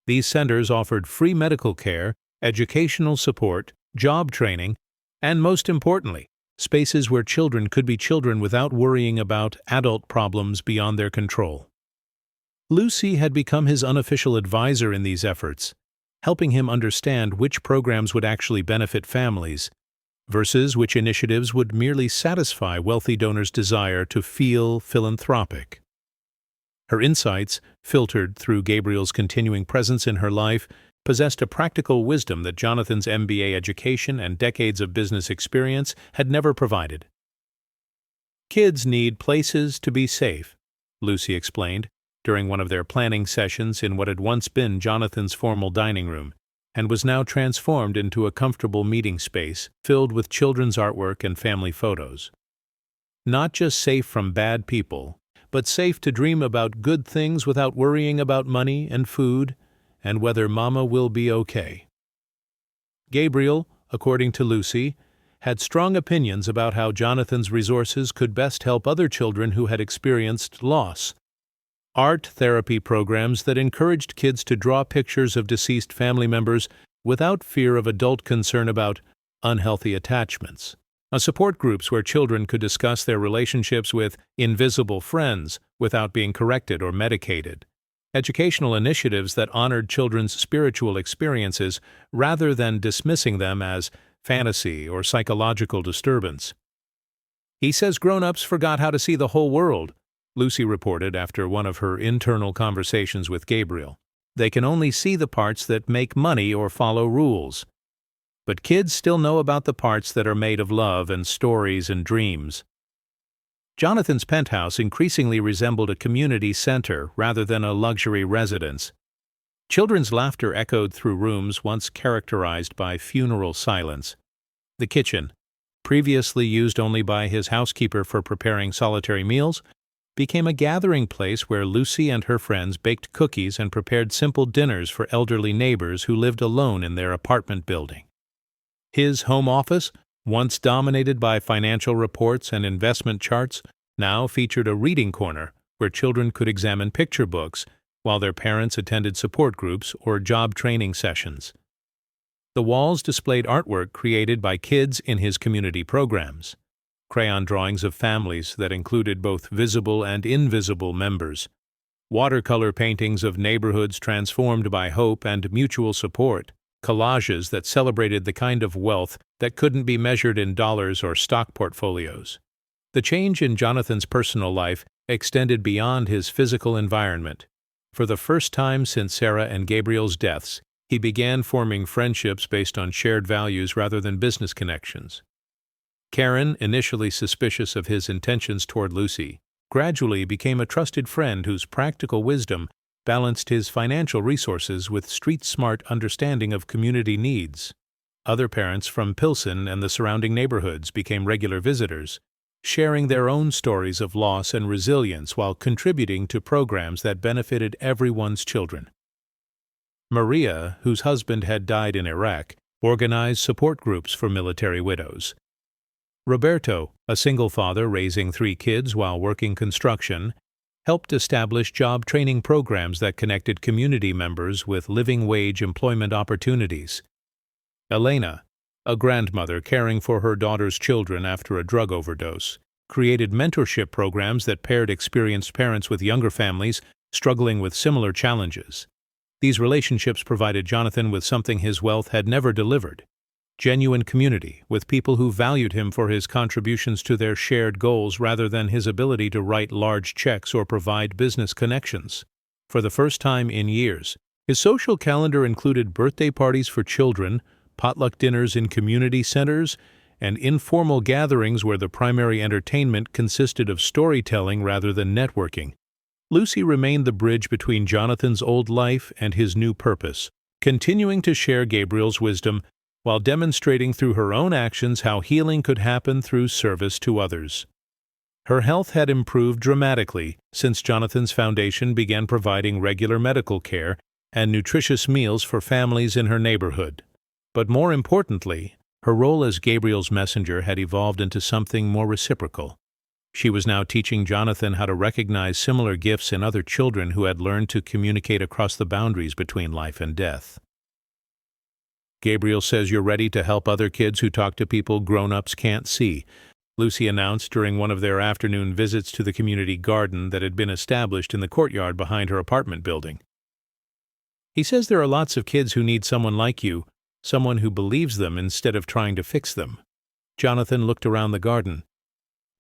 These centers offered free medical care, educational support, job training, and most importantly, spaces where children could be children without worrying about adult problems beyond their control. Lucy had become his unofficial advisor in these efforts, helping him understand which programs would actually benefit families versus which initiatives would merely satisfy wealthy donors' desire to feel philanthropic. Her insights, filtered through Gabriel's continuing presence in her life, possessed a practical wisdom that Jonathan's MBA education and decades of business experience had never provided. "Kids need places to be safe," Lucy explained, during one of their planning sessions in what had once been Jonathan's formal dining room, and was now transformed into a comfortable meeting space filled with children's artwork and family photos. Not just safe from bad people, but safe to dream about good things without worrying about money and food, and whether Mama will be okay. Gabriel, according to Lucy, had strong opinions about how Jonathan's resources could best help other children who had experienced loss. Art therapy programs that encouraged kids to draw pictures of deceased family members without fear of adult concern about unhealthy attachments. Support groups where children could discuss their relationships with invisible friends without being corrected or medicated. Educational initiatives that honored children's spiritual experiences rather than dismissing them as fantasy or psychological disturbance. "He says grown-ups forgot how to see the whole world," Lucy reported after one of her internal conversations with Gabriel. "They can only see the parts that make money or follow rules. But kids still know about the parts that are made of love and stories and dreams." Jonathan's penthouse increasingly resembled a community center rather than a luxury residence. Children's laughter echoed through rooms once characterized by funeral silence. The kitchen, previously used only by his housekeeper for preparing solitary meals, became a gathering place where Lucy and her friends baked cookies and prepared simple dinners for elderly neighbors who lived alone in their apartment building. His home office, once dominated by financial reports and investment charts, now featured a reading corner where children could examine picture books while their parents attended support groups or job training sessions. The walls displayed artwork created by kids in his community programs, crayon drawings of families that included both visible and invisible members, watercolor paintings of neighborhoods transformed by hope and mutual support, collages that celebrated the kind of wealth that couldn't be measured in dollars or stock portfolios. The change in Jonathan's personal life extended beyond his physical environment. For the first time since Sarah and Gabriel's deaths, he began forming friendships based on shared values rather than business connections. Karen, initially suspicious of his intentions toward Lucy, gradually became a trusted friend whose practical wisdom balanced his financial resources with street-smart understanding of community needs. Other parents from Pilsen and the surrounding neighborhoods became regular visitors, sharing their own stories of loss and resilience while contributing to programs that benefited everyone's children. Maria, whose husband had died in Iraq, organized support groups for military widows. Roberto, a single father raising 3 kids while working construction, helped establish job training programs that connected community members with living-wage employment opportunities. Elena, a grandmother caring for her daughter's children after a drug overdose, created mentorship programs that paired experienced parents with younger families struggling with similar challenges. These relationships provided Jonathan with something his wealth had never delivered: genuine community with people who valued him for his contributions to their shared goals rather than his ability to write large checks or provide business connections. For the first time in years, his social calendar included birthday parties for children, potluck dinners in community centers, and informal gatherings where the primary entertainment consisted of storytelling rather than networking. Lucy remained the bridge between Jonathan's old life and his new purpose, continuing to share Gabriel's wisdom while demonstrating through her own actions how healing could happen through service to others. Her health had improved dramatically since Jonathan's foundation began providing regular medical care and nutritious meals for families in her neighborhood. But more importantly, her role as Gabriel's messenger had evolved into something more reciprocal. She was now teaching Jonathan how to recognize similar gifts in other children who had learned to communicate across the boundaries between life and death. "Gabriel says you're ready to help other kids who talk to people grown-ups can't see," Lucy announced during one of their afternoon visits to the community garden that had been established in the courtyard behind her apartment building. "He says there are lots of kids who need someone like you, someone who believes them instead of trying to fix them." Jonathan looked around the garden,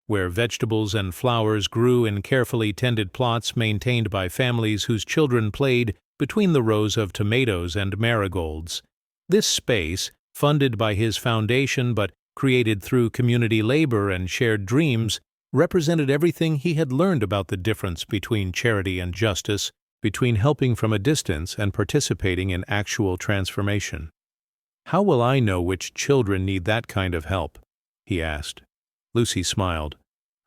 where vegetables and flowers grew in carefully tended plots maintained by families whose children played between the rows of tomatoes and marigolds. This space, funded by his foundation but created through community labor and shared dreams, represented everything he had learned about the difference between charity and justice, between helping from a distance and participating in actual transformation. "How will I know which children need that kind of help?" he asked. Lucy smiled,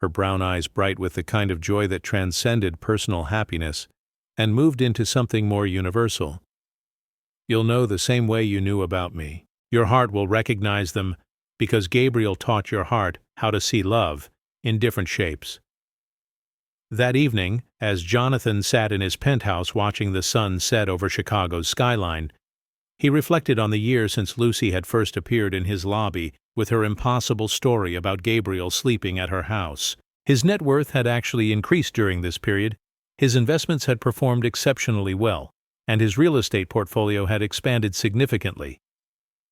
her brown eyes bright with the kind of joy that transcended personal happiness and moved into something more universal. "You'll know the same way you knew about me. Your heart will recognize them because Gabriel taught your heart how to see love in different shapes." That evening, as Jonathan sat in his penthouse watching the sun set over Chicago's skyline, he reflected on the year since Lucy had first appeared in his lobby with her impossible story about Gabriel sleeping at her house. His net worth had actually increased during this period, his investments had performed exceptionally well, and his real estate portfolio had expanded significantly.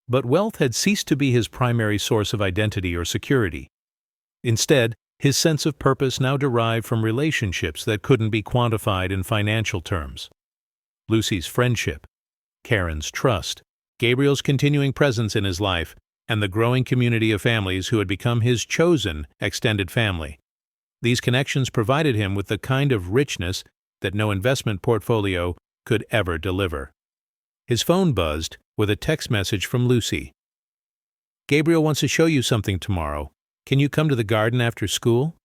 But wealth had ceased to be his primary source of identity or security. Instead, his sense of purpose now derived from relationships that couldn't be quantified in financial terms. Lucy's friendship, Karen's trust, Gabriel's continuing presence in his life, and the growing community of families who had become his chosen extended family. These connections provided him with the kind of richness that no investment portfolio could ever deliver. His phone buzzed with a text message from Lucy. "Gabriel wants to show you something tomorrow. Can you come to the garden after school?"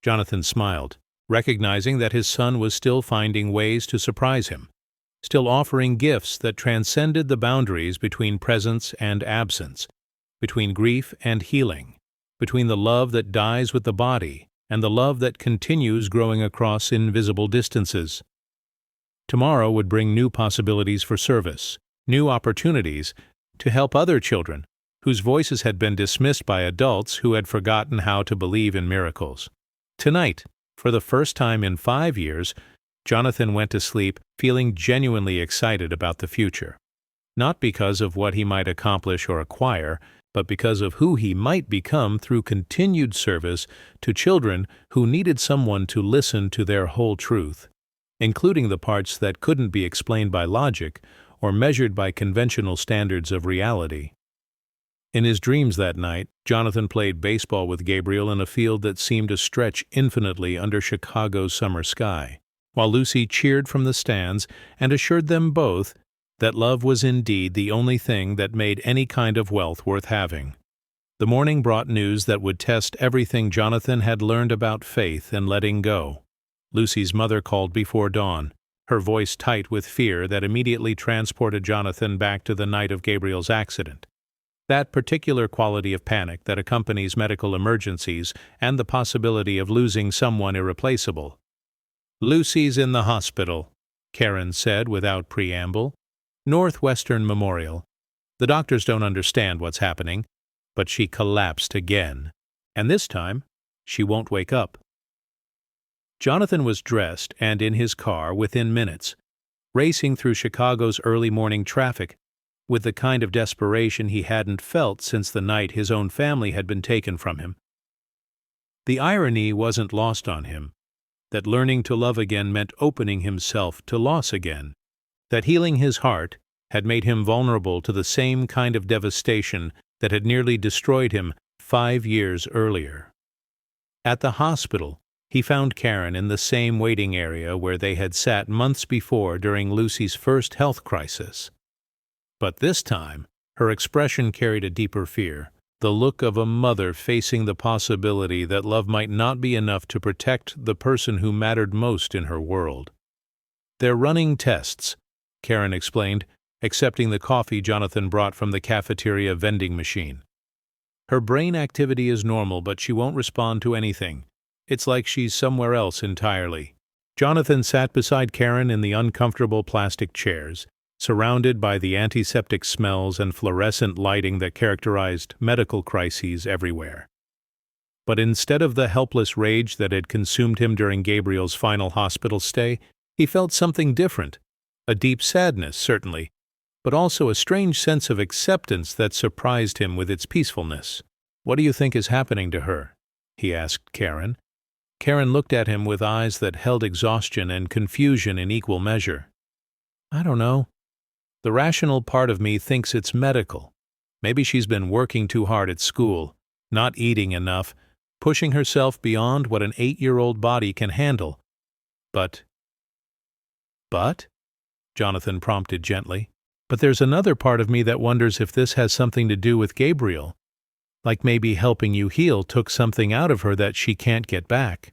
Jonathan smiled, recognizing that his son was still finding ways to surprise him, still offering gifts that transcended the boundaries between presence and absence, between grief and healing, between the love that dies with the body and the love that continues growing across invisible distances. Tomorrow would bring new possibilities for service, new opportunities to help other children whose voices had been dismissed by adults who had forgotten how to believe in miracles. Tonight, for the first time in 5 years, Jonathan went to sleep feeling genuinely excited about the future. Not because of what he might accomplish or acquire, but because of who he might become through continued service to children who needed someone to listen to their whole truth, including the parts that couldn't be explained by logic or measured by conventional standards of reality. In his dreams that night, Jonathan played baseball with Gabriel in a field that seemed to stretch infinitely under Chicago's summer sky, while Lucy cheered from the stands and assured them both that love was indeed the only thing that made any kind of wealth worth having. The morning brought news that would test everything Jonathan had learned about faith and letting go. Lucy's mother called before dawn, her voice tight with fear that immediately transported Jonathan back to the night of Gabriel's accident. That particular quality of panic that accompanies medical emergencies and the possibility of losing someone irreplaceable. "Lucy's in the hospital," Karen said without preamble. "Northwestern Memorial. The doctors don't understand what's happening, but she collapsed again. And this time, she won't wake up." Jonathan was dressed and in his car within minutes, racing through Chicago's early morning traffic with the kind of desperation he hadn't felt since the night his own family had been taken from him. The irony wasn't lost on him, that learning to love again meant opening himself to loss again, that healing his heart had made him vulnerable to the same kind of devastation that had nearly destroyed him 5 years earlier. At the hospital, he found Karen in the same waiting area where they had sat months before during Lucy's first health crisis. But this time, her expression carried a deeper fear, the look of a mother facing the possibility that love might not be enough to protect the person who mattered most in her world. "They're running tests," Karen explained, accepting the coffee Jonathan brought from the cafeteria vending machine. "Her brain activity is normal, but she won't respond to anything. It's like she's somewhere else entirely." Jonathan sat beside Karen in the uncomfortable plastic chairs, surrounded by the antiseptic smells and fluorescent lighting that characterized medical crises everywhere. But instead of the helpless rage that had consumed him during Gabriel's final hospital stay, he felt something different. A deep sadness, certainly, but also a strange sense of acceptance that surprised him with its peacefulness. "What do you think is happening to her?" he asked Karen. Karen looked at him with eyes that held exhaustion and confusion in equal measure. "I don't know. The rational part of me thinks it's medical. Maybe she's been working too hard at school, not eating enough, pushing herself beyond what an 8-year-old body can handle. But?" Jonathan prompted gently. "But there's another part of me that wonders if this has something to do with Gabriel. Like maybe helping you heal took something out of her that she can't get back."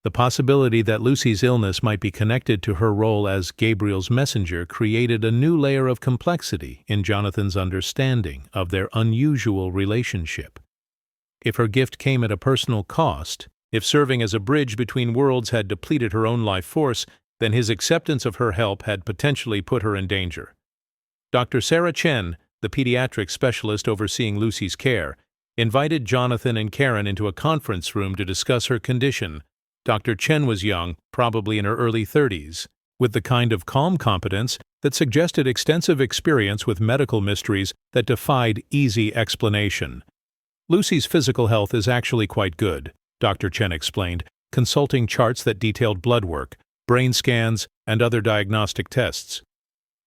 The possibility that Lucy's illness might be connected to her role as Gabriel's messenger created a new layer of complexity in Jonathan's understanding of their unusual relationship. If her gift came at a personal cost, if serving as a bridge between worlds had depleted her own life force, then his acceptance of her help had potentially put her in danger. Dr. Sarah Chen, the pediatric specialist overseeing Lucy's care, invited Jonathan and Karen into a conference room to discuss her condition. Dr. Chen was young, probably in her early 30s, with the kind of calm competence that suggested extensive experience with medical mysteries that defied easy explanation. "Lucy's physical health is actually quite good," Dr. Chen explained, consulting charts that detailed blood work, brain scans, and other diagnostic tests.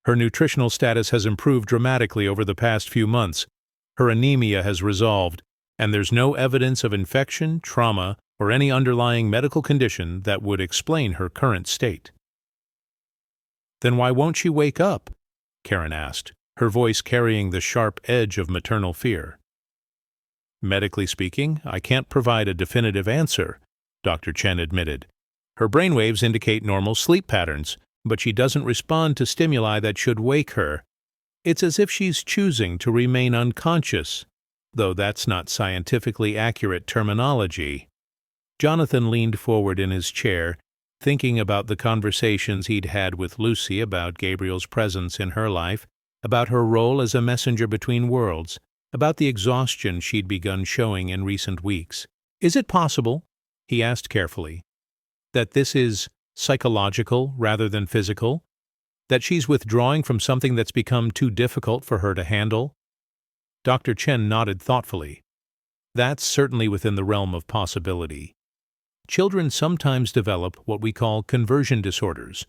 "Her nutritional status has improved dramatically over the past few months. Her anemia has resolved, and there's no evidence of infection, trauma, or any underlying medical condition that would explain her current state." "Then why won't she wake up?" Karen asked, her voice carrying the sharp edge of maternal fear. "Medically speaking, I can't provide a definitive answer," Dr. Chen admitted. "Her brainwaves indicate normal sleep patterns, but she doesn't respond to stimuli that should wake her. It's as if she's choosing to remain unconscious, though that's not scientifically accurate terminology." Jonathan leaned forward in his chair, thinking about the conversations he'd had with Lucy about Gabriel's presence in her life, about her role as a messenger between worlds, about the exhaustion she'd begun showing in recent weeks. "Is it possible," he asked carefully, "that this is psychological rather than physical? That she's withdrawing from something that's become too difficult for her to handle?" Dr. Chen nodded thoughtfully. "That's certainly within the realm of possibility. Children sometimes develop what we call conversion disorders,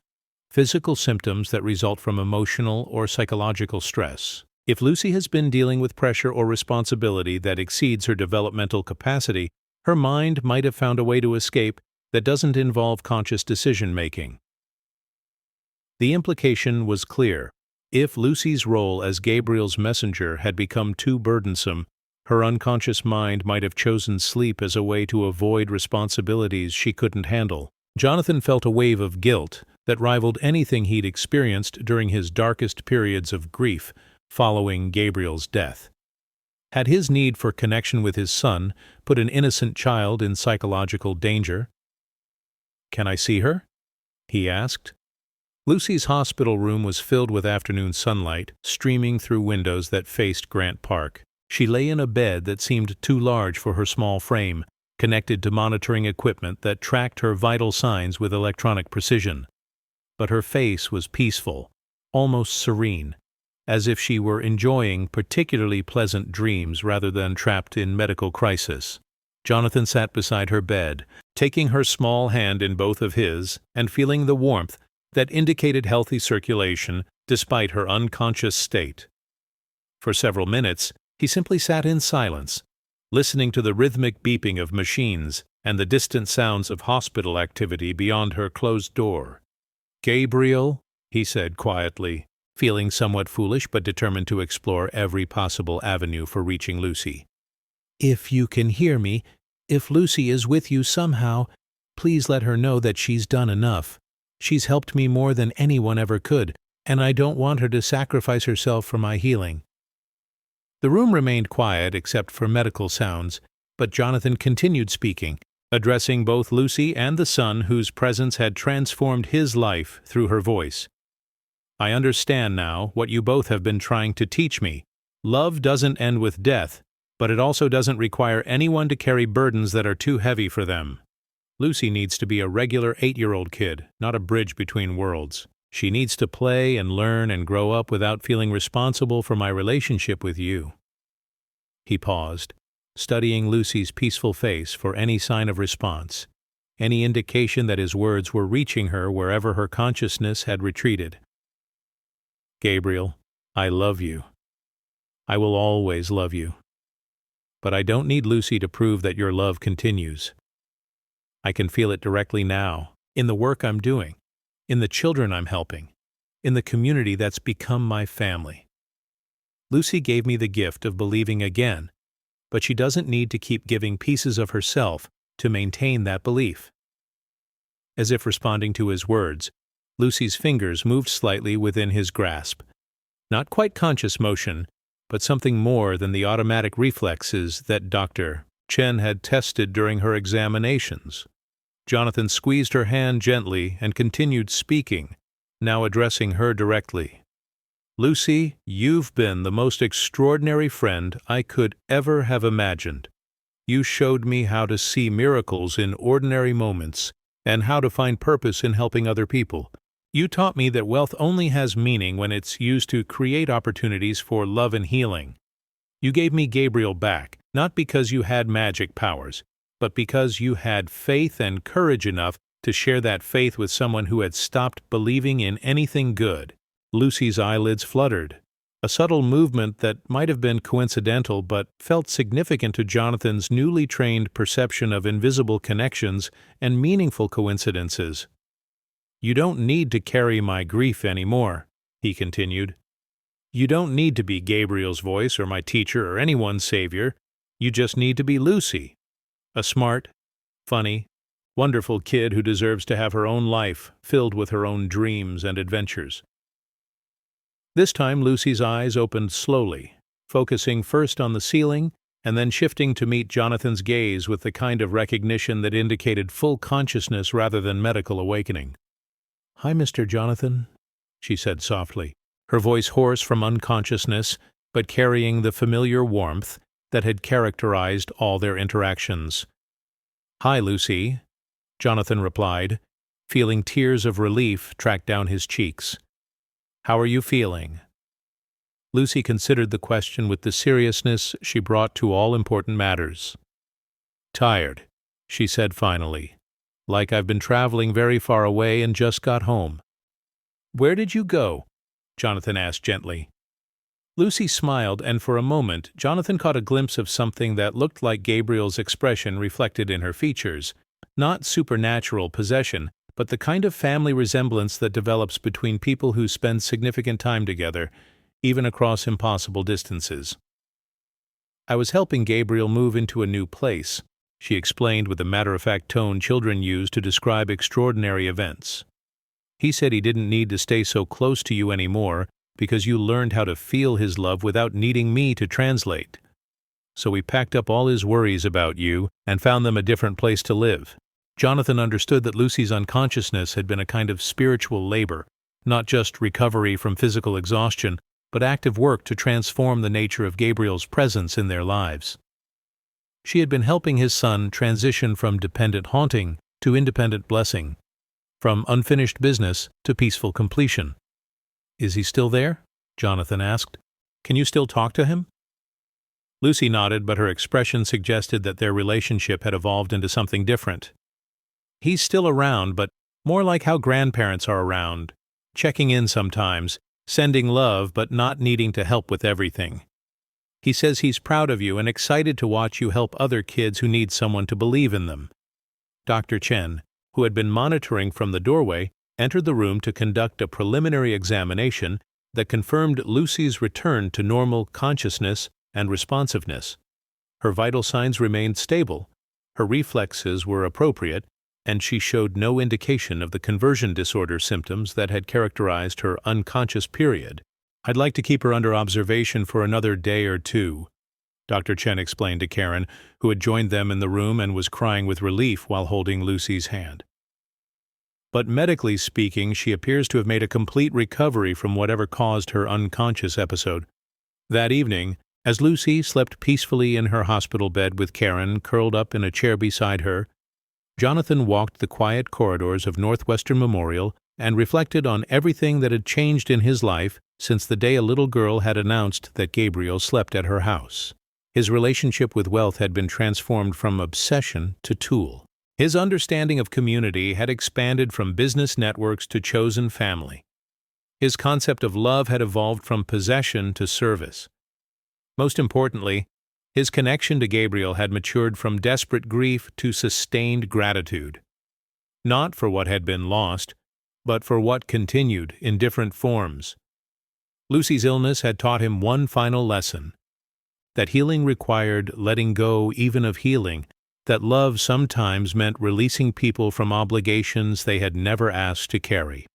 physical symptoms that result from emotional or psychological stress. If Lucy has been dealing with pressure or responsibility that exceeds her developmental capacity, her mind might have found a way to escape that doesn't involve conscious decision-making." The implication was clear. If Lucy's role as Gabriel's messenger had become too burdensome, her unconscious mind might have chosen sleep as a way to avoid responsibilities she couldn't handle. Jonathan felt a wave of guilt that rivaled anything he'd experienced during his darkest periods of grief following Gabriel's death. Had his need for connection with his son put an innocent child in psychological danger? "Can I see her?" he asked. Lucy's hospital room was filled with afternoon sunlight, streaming through windows that faced Grant Park. She lay in a bed that seemed too large for her small frame, connected to monitoring equipment that tracked her vital signs with electronic precision. But her face was peaceful, almost serene, as if she were enjoying particularly pleasant dreams rather than trapped in medical crisis. Jonathan sat beside her bed, taking her small hand in both of his and feeling the warmth that indicated healthy circulation despite her unconscious state. For several minutes, he simply sat in silence, listening to the rhythmic beeping of machines and the distant sounds of hospital activity beyond her closed door. "Gabriel," he said quietly, feeling somewhat foolish but determined to explore every possible avenue for reaching Lucy. "If you can hear me, if Lucy is with you somehow, please let her know that she's done enough. She's helped me more than anyone ever could, and I don't want her to sacrifice herself for my healing." The room remained quiet except for medical sounds, but Jonathan continued speaking, addressing both Lucy and the son whose presence had transformed his life through her voice. "I understand now what you both have been trying to teach me. Love doesn't end with death, but it also doesn't require anyone to carry burdens that are too heavy for them. Lucy needs to be a regular 8-year-old kid, not a bridge between worlds. She needs to play and learn and grow up without feeling responsible for my relationship with you." He paused, studying Lucy's peaceful face for any sign of response, any indication that his words were reaching her wherever her consciousness had retreated. "Gabriel, I love you. I will always love you. But I don't need Lucy to prove that your love continues. I can feel it directly now, in the work I'm doing, in the children I'm helping, in the community that's become my family. Lucy gave me the gift of believing again, but she doesn't need to keep giving pieces of herself to maintain that belief." As if responding to his words, Lucy's fingers moved slightly within his grasp. Not quite conscious motion, but something more than the automatic reflexes that Dr. Chen had tested during her examinations. Jonathan squeezed her hand gently and continued speaking, now addressing her directly. "Lucy, you've been the most extraordinary friend I could ever have imagined. You showed me how to see miracles in ordinary moments and how to find purpose in helping other people. You taught me that wealth only has meaning when it's used to create opportunities for love and healing. You gave me Gabriel back, not because you had magic powers, but because you had faith and courage enough to share that faith with someone who had stopped believing in anything good." Lucy's eyelids fluttered, a subtle movement that might have been coincidental but felt significant to Jonathan's newly trained perception of invisible connections and meaningful coincidences. "You don't need to carry my grief anymore," he continued. "You don't need to be Gabriel's voice or my teacher or anyone's savior. You just need to be Lucy. A smart, funny, wonderful kid who deserves to have her own life filled with her own dreams and adventures." This time Lucy's eyes opened slowly, focusing first on the ceiling and then shifting to meet Jonathan's gaze with the kind of recognition that indicated full consciousness rather than medical awakening. "Hi, Mr. Jonathan," she said softly, her voice hoarse from unconsciousness but carrying the familiar warmth that had characterized all their interactions. "Hi, Lucy," Jonathan replied, feeling tears of relief track down his cheeks. "How are you feeling?" Lucy considered the question with the seriousness she brought to all important matters. "Tired," she said finally, "like I've been traveling very far away and just got home." "Where did you go?" Jonathan asked gently. Lucy smiled, and for a moment Jonathan caught a glimpse of something that looked like Gabriel's expression reflected in her features. Not supernatural possession, but the kind of family resemblance that develops between people who spend significant time together, even across impossible distances. "I was helping Gabriel move into a new place. she explained with the matter-of-fact tone children use to describe extraordinary events. He said he didn't need to stay so close to you anymore because you learned how to feel his love without needing me to translate. So he packed up all his worries about you and found them a different place to live. Jonathan understood that Lucy's unconsciousness had been a kind of spiritual labor, not just recovery from physical exhaustion, but active work to transform the nature of Gabriel's presence in their lives. She had been helping his son transition from dependent haunting to independent blessing, from unfinished business to peaceful completion. "Is he still there?" Jonathan asked. "Can you still talk to him?" Lucy nodded, but her expression suggested that their relationship had evolved into something different. "He's still around, but more like how grandparents are around, checking in sometimes, sending love but not needing to help with everything. He says he's proud of you and excited to watch you help other kids who need someone to believe in them." Dr. Chen, who had been monitoring from the doorway, entered the room to conduct a preliminary examination that confirmed Lucy's return to normal consciousness and responsiveness. Her vital signs remained stable, her reflexes were appropriate, and she showed no indication of the conversion disorder symptoms that had characterized her unconscious period. "I'd like to keep her under observation for another day or two," Dr. Chen explained to Karen, who had joined them in the room and was crying with relief while holding Lucy's hand. "But medically speaking, she appears to have made a complete recovery from whatever caused her unconscious episode." That evening, as Lucy slept peacefully in her hospital bed with Karen curled up in a chair beside her, Jonathan walked the quiet corridors of Northwestern Memorial and reflected on everything that had changed in his life since the day a little girl had announced that Gabriel slept at her house. His relationship with wealth had been transformed from obsession to tool. His understanding of community had expanded from business networks to chosen family. His concept of love had evolved from possession to service. Most importantly, his connection to Gabriel had matured from desperate grief to sustained gratitude. Not for what had been lost, but for what continued in different forms. Lucy's illness had taught him one final lesson: that healing required letting go even of healing, that love sometimes meant releasing people from obligations they had never asked to carry.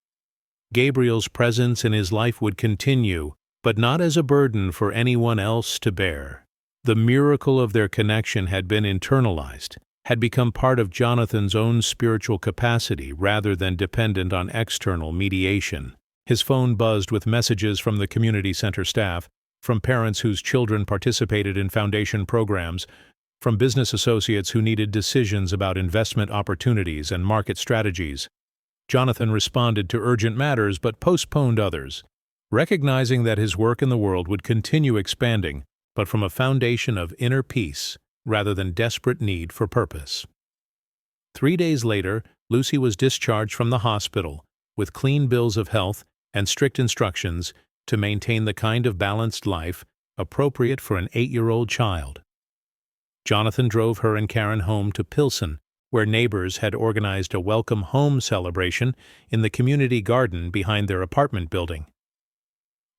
Gabriel's presence in his life would continue, but not as a burden for anyone else to bear. The miracle of their connection had been internalized, had become part of Jonathan's own spiritual capacity rather than dependent on external mediation. His phone buzzed with messages from the community center staff, from parents whose children participated in foundation programs, from business associates who needed decisions about investment opportunities and market strategies. Jonathan responded to urgent matters but postponed others, recognizing that his work in the world would continue expanding, but from a foundation of inner peace rather than desperate need for purpose. 3 days later, Lucy was discharged from the hospital with clean bills of health and strict instructions to maintain the kind of balanced life appropriate for an 8-year-old child. Jonathan drove her and Karen home to Pilsen, where neighbors had organized a welcome home celebration in the community garden behind their apartment building.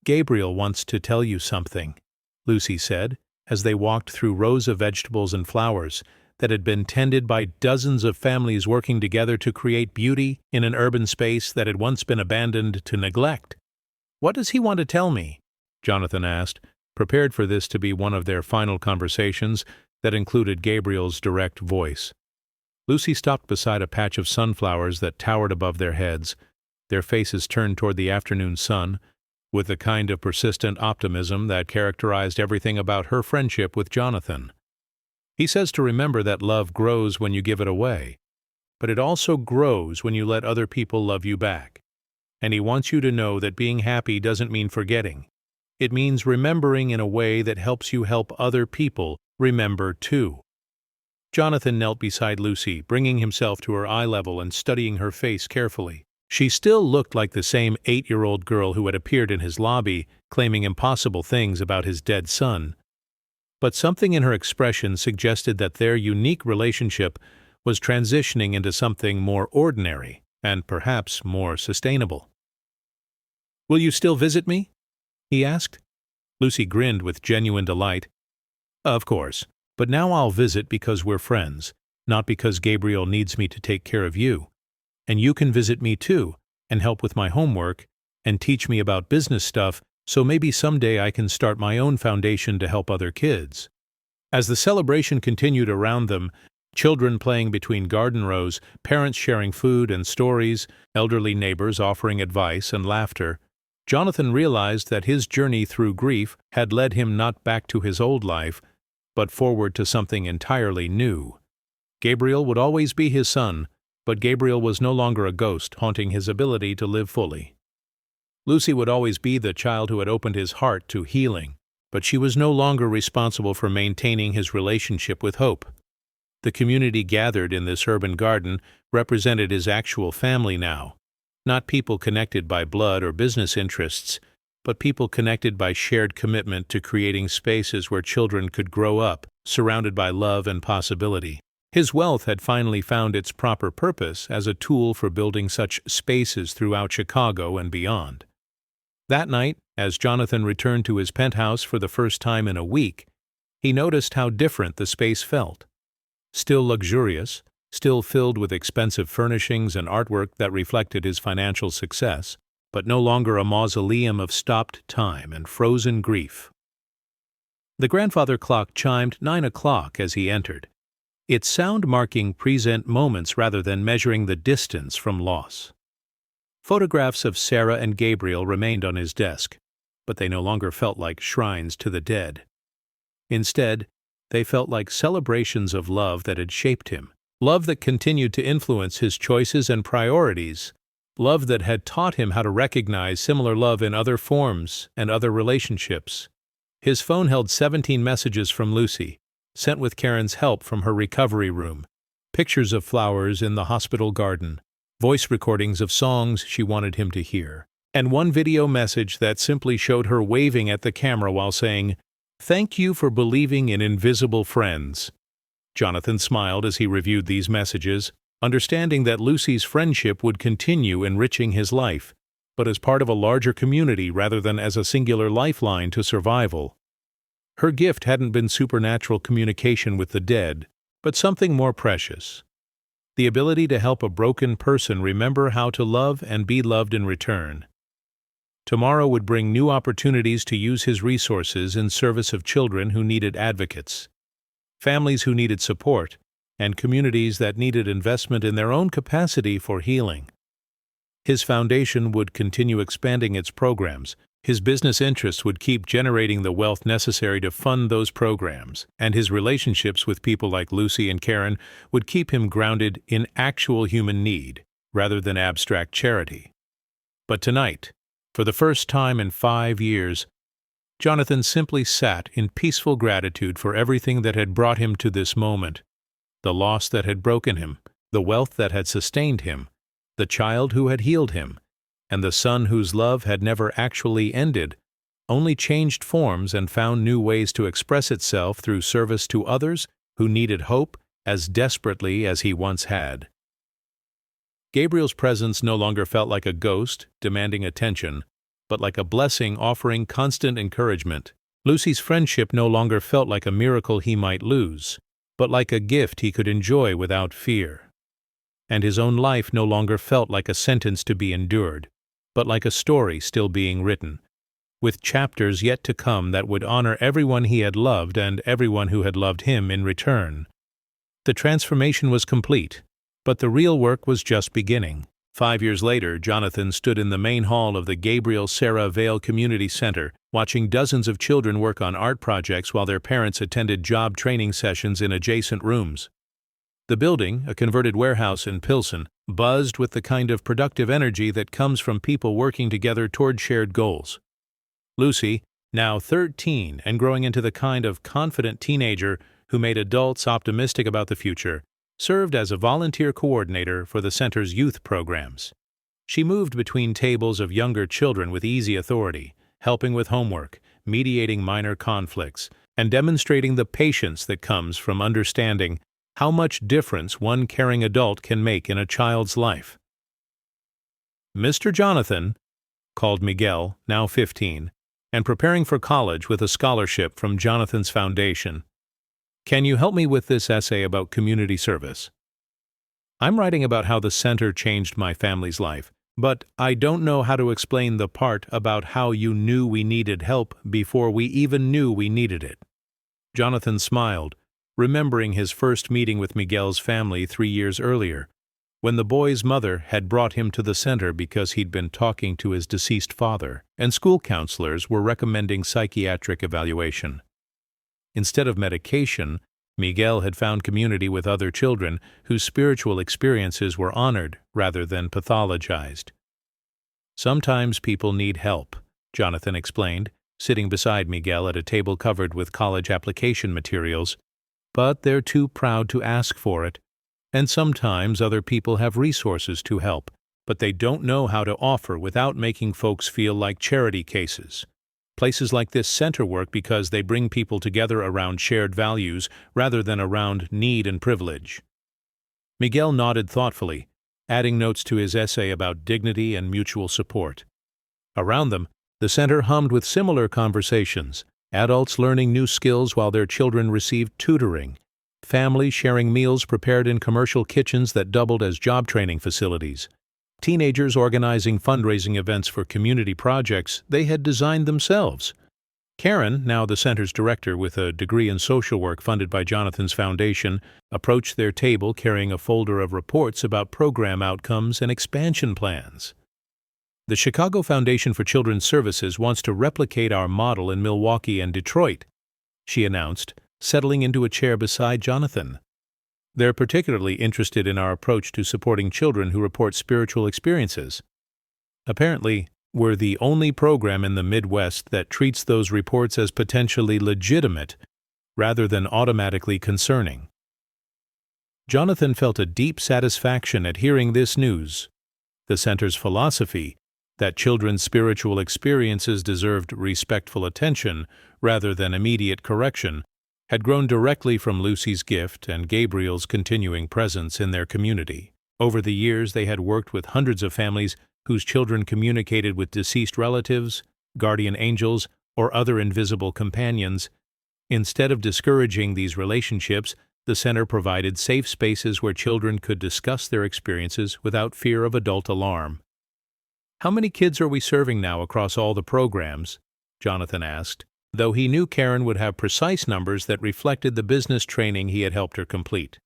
"Gabriel wants to tell you something," Lucy said, as they walked through rows of vegetables and flowers that had been tended by dozens of families working together to create beauty in an urban space that had once been abandoned to neglect. "What does he want to tell me?" Jonathan asked, prepared for this to be one of their final conversations that included Gabriel's direct voice. Lucy stopped beside a patch of sunflowers that towered above their heads, their faces turned toward the afternoon sun, with the kind of persistent optimism that characterized everything about her friendship with Jonathan. "He says to remember that love grows when you give it away, but it also grows when you let other people love you back. And he wants you to know that being happy doesn't mean forgetting. It means remembering in a way that helps you help other people remember too." Jonathan knelt beside Lucy, bringing himself to her eye level and studying her face carefully. She still looked like the same 8-year-old girl who had appeared in his lobby, claiming impossible things about his dead son. But something in her expression suggested that their unique relationship was transitioning into something more ordinary and perhaps more sustainable. "Will you still visit me?" he asked. Lucy grinned with genuine delight. "Of course, But now I'll visit because we're friends, not because Gabriel needs me to take care of you. And you can visit me too, and help with my homework, and teach me about business stuff, so maybe someday I can start my own foundation to help other kids." As the celebration continued around them, children playing between garden rows, parents sharing food and stories, elderly neighbors offering advice and laughter, Jonathan realized that his journey through grief had led him not back to his old life, but forward to something entirely new. Gabriel would always be his son, but Gabriel was no longer a ghost haunting his ability to live fully. Lucy would always be the child who had opened his heart to healing, but she was no longer responsible for maintaining his relationship with Hope. The community gathered in this urban garden represented his actual family now, not people connected by blood or business interests, but people connected by shared commitment to creating spaces where children could grow up, surrounded by love and possibility. His wealth had finally found its proper purpose as a tool for building such spaces throughout Chicago and beyond. That night, as Jonathan returned to his penthouse for the first time in a week, he noticed how different the space felt. Still luxurious, still filled with expensive furnishings and artwork that reflected his financial success, but no longer a mausoleum of stopped time and frozen grief. The grandfather clock chimed 9 o'clock as he entered, its sound marking present moments rather than measuring the distance from loss. Photographs of Sarah and Gabriel remained on his desk, but they no longer felt like shrines to the dead. Instead, they felt like celebrations of love that had shaped him, love that continued to influence his choices and priorities, love that had taught him how to recognize similar love in other forms and other relationships. His phone held 17 messages from Lucy, sent with Karen's help from her recovery room, pictures of flowers in the hospital garden, voice recordings of songs she wanted him to hear, and one video message that simply showed her waving at the camera while saying, "Thank you for believing in invisible friends." Jonathan smiled as he reviewed these messages, understanding that Lucy's friendship would continue enriching his life, but as part of a larger community rather than as a singular lifeline to survival. Her gift hadn't been supernatural communication with the dead, but something more precious: the ability to help a broken person remember how to love and be loved in return. Tomorrow would bring new opportunities to use his resources in service of children who needed advocates, families who needed support, and communities that needed investment in their own capacity for healing. His foundation would continue expanding its programs, his business interests would keep generating the wealth necessary to fund those programs, and his relationships with people like Lucy and Karen would keep him grounded in actual human need, rather than abstract charity. But tonight, for the first time in 5 years, Jonathan simply sat in peaceful gratitude for everything that had brought him to this moment: the loss that had broken him, the wealth that had sustained him, the child who had healed him, and the son whose love had never actually ended, only changed forms and found new ways to express itself through service to others who needed hope as desperately as he once had. Gabriel's presence no longer felt like a ghost demanding attention, but like a blessing offering constant encouragement. Lucy's friendship no longer felt like a miracle he might lose, but like a gift he could enjoy without fear. And his own life no longer felt like a sentence to be endured, but like a story still being written, with chapters yet to come that would honor everyone he had loved and everyone who had loved him in return. The transformation was complete, but the real work was just beginning. 5 years later, Jonathan stood in the main hall of the Gabriel Sarah Vale Community Center, watching dozens of children work on art projects while their parents attended job training sessions in adjacent rooms. The building, a converted warehouse in Pilsen, buzzed with the kind of productive energy that comes from people working together toward shared goals. Lucy, now 13 and growing into the kind of confident teenager who made adults optimistic about the future, served as a volunteer coordinator for the center's youth programs. She moved between tables of younger children with easy authority, helping with homework, mediating minor conflicts, and demonstrating the patience that comes from understanding how much difference one caring adult can make in a child's life. "Mr. Jonathan," called Miguel, now 15, and preparing for college with a scholarship from Jonathan's foundation. Can you help me with this essay about community service? I'm writing about how the center changed my family's life, but I don't know how to explain the part about how you knew we needed help before we even knew we needed it. Jonathan smiled, remembering his first meeting with Miguel's family 3 years earlier, when the boy's mother had brought him to the center because he'd been talking to his deceased father, and school counselors were recommending psychiatric evaluation. Instead of medication, Miguel had found community with other children whose spiritual experiences were honored rather than pathologized. Sometimes people need help, Jonathan explained, sitting beside Miguel at a table covered with college application materials, but they're too proud to ask for it. And sometimes other people have resources to help, but they don't know how to offer without making folks feel like charity cases. Places like this center work because they bring people together around shared values rather than around need and privilege. Miguel nodded thoughtfully, adding notes to his essay about dignity and mutual support. Around them, the center hummed with similar conversations, adults learning new skills while their children received tutoring, families sharing meals prepared in commercial kitchens that doubled as job training facilities, teenagers organizing fundraising events for community projects they had designed themselves. Karen, now the center's director with a degree in social work funded by Jonathan's foundation, approached their table carrying a folder of reports about program outcomes and expansion plans. The Chicago Foundation for Children's Services wants to replicate our model in Milwaukee and Detroit, she announced, settling into a chair beside Jonathan. They're particularly interested in our approach to supporting children who report spiritual experiences. Apparently, we're the only program in the Midwest that treats those reports as potentially legitimate rather than automatically concerning. Jonathan felt a deep satisfaction at hearing this news. The center's philosophy, that children's spiritual experiences deserved respectful attention rather than immediate correction, had grown directly from Lucy's gift and Gabriel's continuing presence in their community. Over the years, they had worked with hundreds of families whose children communicated with deceased relatives, guardian angels, or other invisible companions. Instead of discouraging these relationships, the center provided safe spaces where children could discuss their experiences without fear of adult alarm. "How many kids are we serving now across all the programs?" Jonathan asked, though he knew Karen would have precise numbers that reflected the business training he had helped her complete.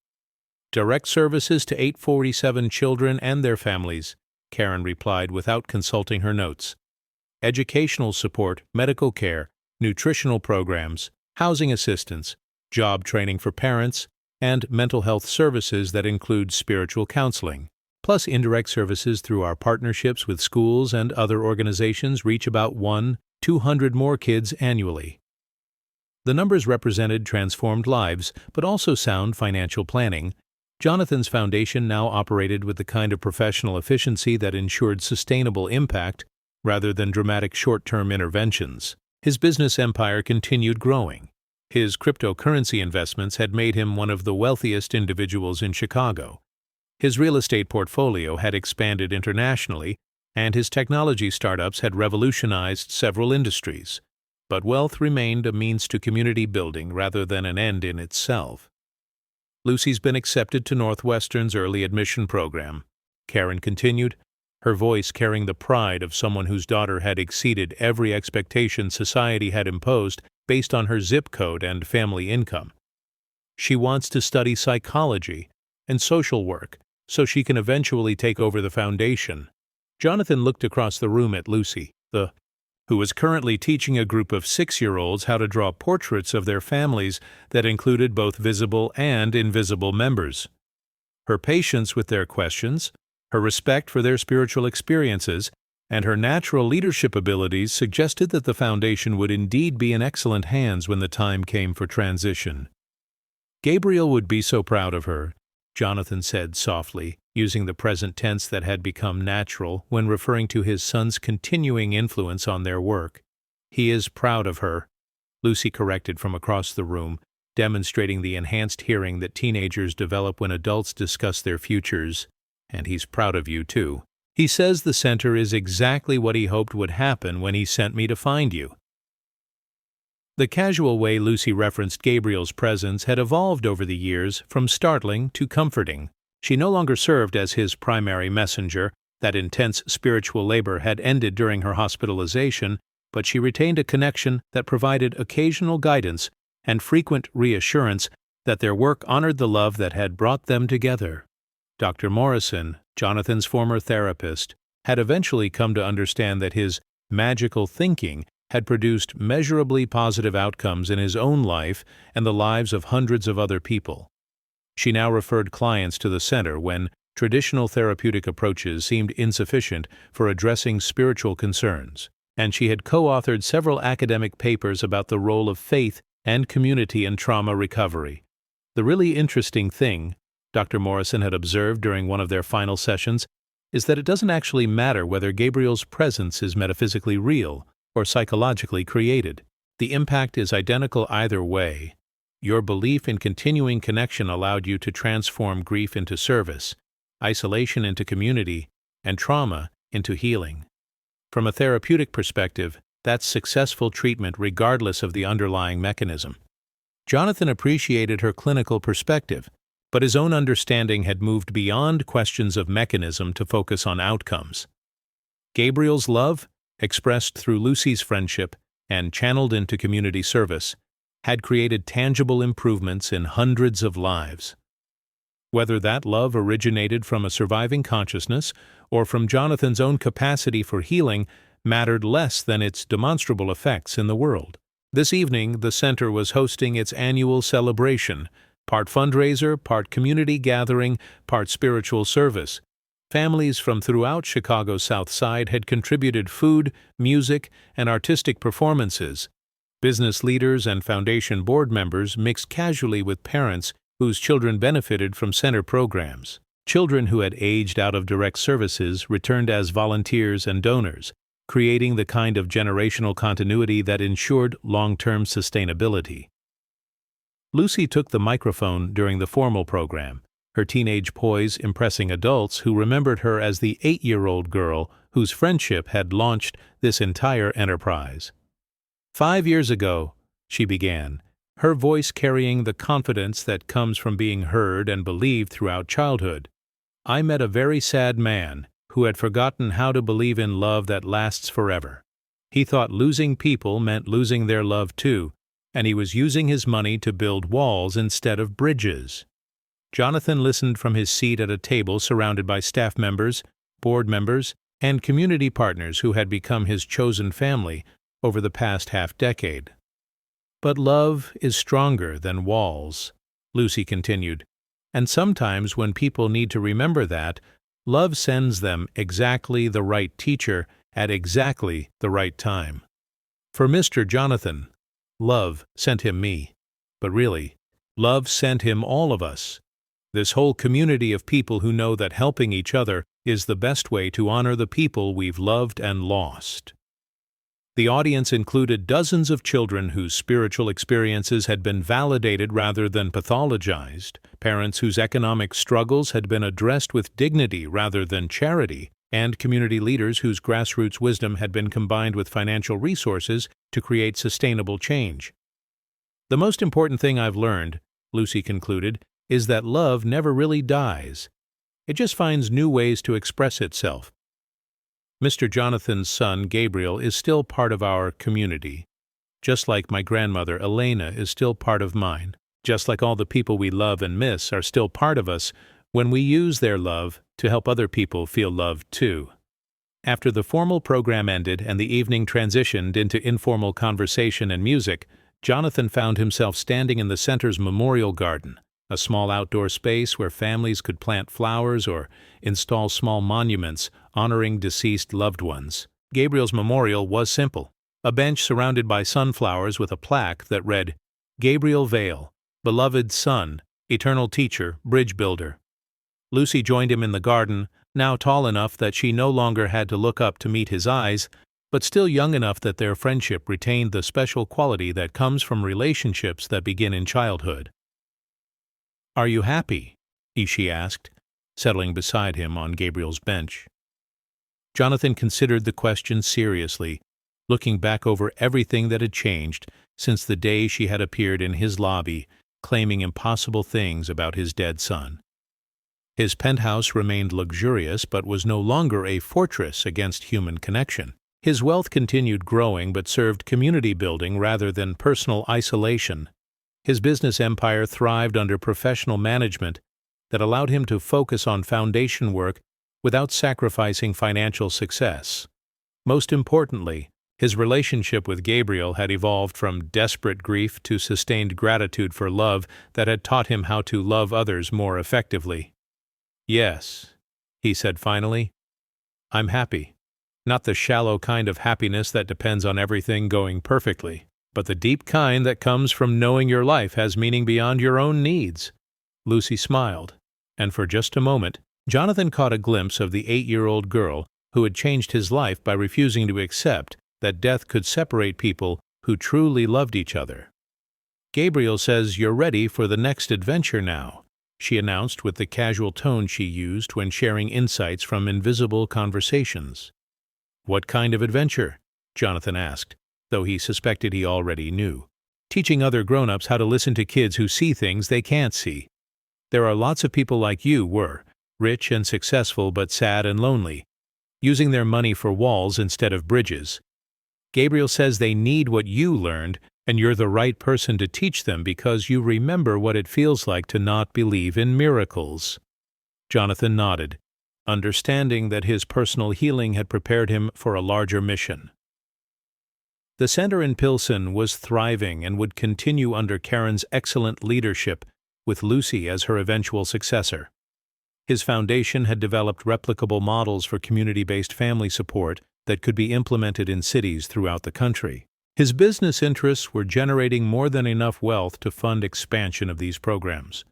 "Direct services to 847 children and their families," Karen replied without consulting her notes. "Educational support, medical care, nutritional programs, housing assistance, job training for parents, and mental health services that include spiritual counseling, plus indirect services through our partnerships with schools and other organizations reach about 1,200 more kids annually." The numbers represented transformed lives, but also sound financial planning. Jonathan's foundation now operated with the kind of professional efficiency that ensured sustainable impact rather than dramatic short-term interventions. His business empire continued growing. His cryptocurrency investments had made him one of the wealthiest individuals in Chicago. His real estate portfolio had expanded internationally, and his technology startups had revolutionized several industries. But wealth remained a means to community building rather than an end in itself. "Lucy's been accepted to Northwestern's early admission program," Karen continued, her voice carrying the pride of someone whose daughter had exceeded every expectation society had imposed based on her zip code and family income. "She wants to study psychology and social work so she can eventually take over the foundation." Jonathan looked across the room at Lucy, who was currently teaching a group of 6-year-olds how to draw portraits of their families that included both visible and invisible members. Her patience with their questions, her respect for their spiritual experiences, and her natural leadership abilities suggested that the foundation would indeed be in excellent hands when the time came for transition. "Gabriel would be so proud of her," Jonathan said softly, using the present tense that had become natural when referring to his son's continuing influence on their work. "He is proud of her," Lucy corrected from across the room, demonstrating the enhanced hearing that teenagers develop when adults discuss their futures. "And he's proud of you, too. He says the center is exactly what he hoped would happen when he sent me to find you." The casual way Lucy referenced Gabriel's presence had evolved over the years from startling to comforting. She no longer served as his primary messenger. That intense spiritual labor had ended during her hospitalization, but she retained a connection that provided occasional guidance and frequent reassurance that their work honored the love that had brought them together. Dr. Morrison, Jonathan's former therapist, had eventually come to understand that his magical thinking had produced measurably positive outcomes in his own life and the lives of hundreds of other people. She now referred clients to the center when traditional therapeutic approaches seemed insufficient for addressing spiritual concerns, and she had co-authored several academic papers about the role of faith and community in trauma recovery. The really interesting thing, Dr. Morrison had observed during one of their final sessions, is that it doesn't actually matter whether Gabriel's presence is metaphysically real or psychologically created. The impact is identical either way. Your belief in continuing connection allowed you to transform grief into service, isolation into community, and trauma into healing. From a therapeutic perspective, that's successful treatment regardless of the underlying mechanism. Jonathan appreciated her clinical perspective, but his own understanding had moved beyond questions of mechanism to focus on outcomes. Gabriel's love, expressed through Lucy's friendship and channeled into community service, had created tangible improvements in hundreds of lives. Whether that love originated from a surviving consciousness or from Jonathan's own capacity for healing mattered less than its demonstrable effects in the world. This evening, the center was hosting its annual celebration, part fundraiser, part community gathering, part spiritual service. Families from throughout Chicago's South Side had contributed food, music, and artistic performances. Business leaders and foundation board members mixed casually with parents whose children benefited from center programs. Children who had aged out of direct services returned as volunteers and donors, creating the kind of generational continuity that ensured long-term sustainability. Lucy took the microphone during the formal program, her teenage poise impressing adults who remembered her as the 8-year-old girl whose friendship had launched this entire enterprise. 5 years ago, she began, her voice carrying the confidence that comes from being heard and believed throughout childhood. I met a very sad man who had forgotten how to believe in love that lasts forever. He thought losing people meant losing their love too, and he was using his money to build walls instead of bridges. Jonathan listened from his seat at a table surrounded by staff members, board members, and community partners who had become his chosen family over the past half-decade. But love is stronger than walls, Lucy continued, and sometimes when people need to remember that, love sends them exactly the right teacher at exactly the right time. For Mr. Jonathan, love sent him me, but really, love sent him all of us. This whole community of people who know that helping each other is the best way to honor the people we've loved and lost. The audience included dozens of children whose spiritual experiences had been validated rather than pathologized, parents whose economic struggles had been addressed with dignity rather than charity, and community leaders whose grassroots wisdom had been combined with financial resources to create sustainable change. The most important thing I've learned, Lucy concluded, is that love never really dies. It just finds new ways to express itself. Mr. Jonathan's son, Gabriel, is still part of our community, just like my grandmother, Elena, is still part of mine, just like all the people we love and miss are still part of us when we use their love to help other people feel loved too. After the formal program ended and the evening transitioned into informal conversation and music, Jonathan found himself standing in the center's memorial garden, a small outdoor space where families could plant flowers or install small monuments honoring deceased loved ones. Gabriel's memorial was simple, a bench surrounded by sunflowers with a plaque that read, "Gabriel Vale, beloved son, eternal teacher, bridge builder." Lucy joined him in the garden, now tall enough that she no longer had to look up to meet his eyes, but still young enough that their friendship retained the special quality that comes from relationships that begin in childhood. "Are you happy?" she asked, settling beside him on Gabriel's bench. Jonathan considered the question seriously, looking back over everything that had changed since the day she had appeared in his lobby, claiming impossible things about his dead son. His penthouse remained luxurious but was no longer a fortress against human connection. His wealth continued growing but served community building rather than personal isolation. His business empire thrived under professional management that allowed him to focus on foundation work without sacrificing financial success. Most importantly, his relationship with Gabriel had evolved from desperate grief to sustained gratitude for love that had taught him how to love others more effectively. "Yes," he said finally, "I'm happy. Not the shallow kind of happiness that depends on everything going perfectly, but the deep kind that comes from knowing your life has meaning beyond your own needs." Lucy smiled, and for just a moment, Jonathan caught a glimpse of the 8-year-old girl who had changed his life by refusing to accept that death could separate people who truly loved each other. "Gabriel says you're ready for the next adventure now," she announced with the casual tone she used when sharing insights from invisible conversations. "What kind of adventure?" Jonathan asked, though he suspected he already knew. "Teaching other grown-ups how to listen to kids who see things they can't see. There are lots of people like you were, rich and successful but sad and lonely, using their money for walls instead of bridges. Gabriel says they need what you learned, and you're the right person to teach them because you remember what it feels like to not believe in miracles." Jonathan nodded, understanding that his personal healing had prepared him for a larger mission. The center in Pilsen was thriving and would continue under Karen's excellent leadership, with Lucy as her eventual successor. His foundation had developed replicable models for community-based family support that could be implemented in cities throughout the country. His business interests were generating more than enough wealth to fund expansion of these programs.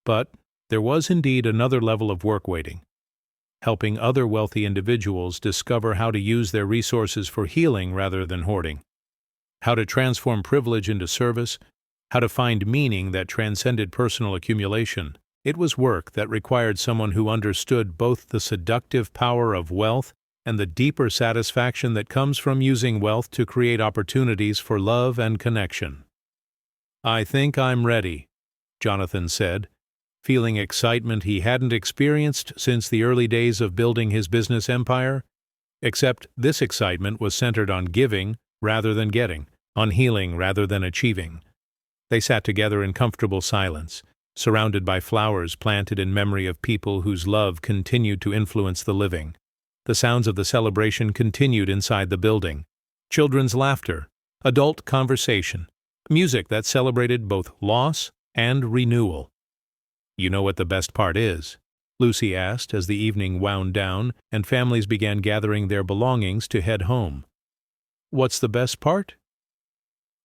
But there was indeed another level of work waiting: helping other wealthy individuals discover how to use their resources for healing rather than hoarding, how to transform privilege into service, how to find meaning that transcended personal accumulation. It was work that required someone who understood both the seductive power of wealth and the deeper satisfaction that comes from using wealth to create opportunities for love and connection. "I think I'm ready," Jonathan said, feeling excitement he hadn't experienced since the early days of building his business empire. Except this excitement was centered on giving rather than getting, on healing rather than achieving. They sat together in comfortable silence, surrounded by flowers planted in memory of people whose love continued to influence the living. The sounds of the celebration continued inside the building: children's laughter, adult conversation, music that celebrated both loss and renewal. "You know what the best part is?" Lucy asked as the evening wound down and families began gathering their belongings to head home. "What's the best part?"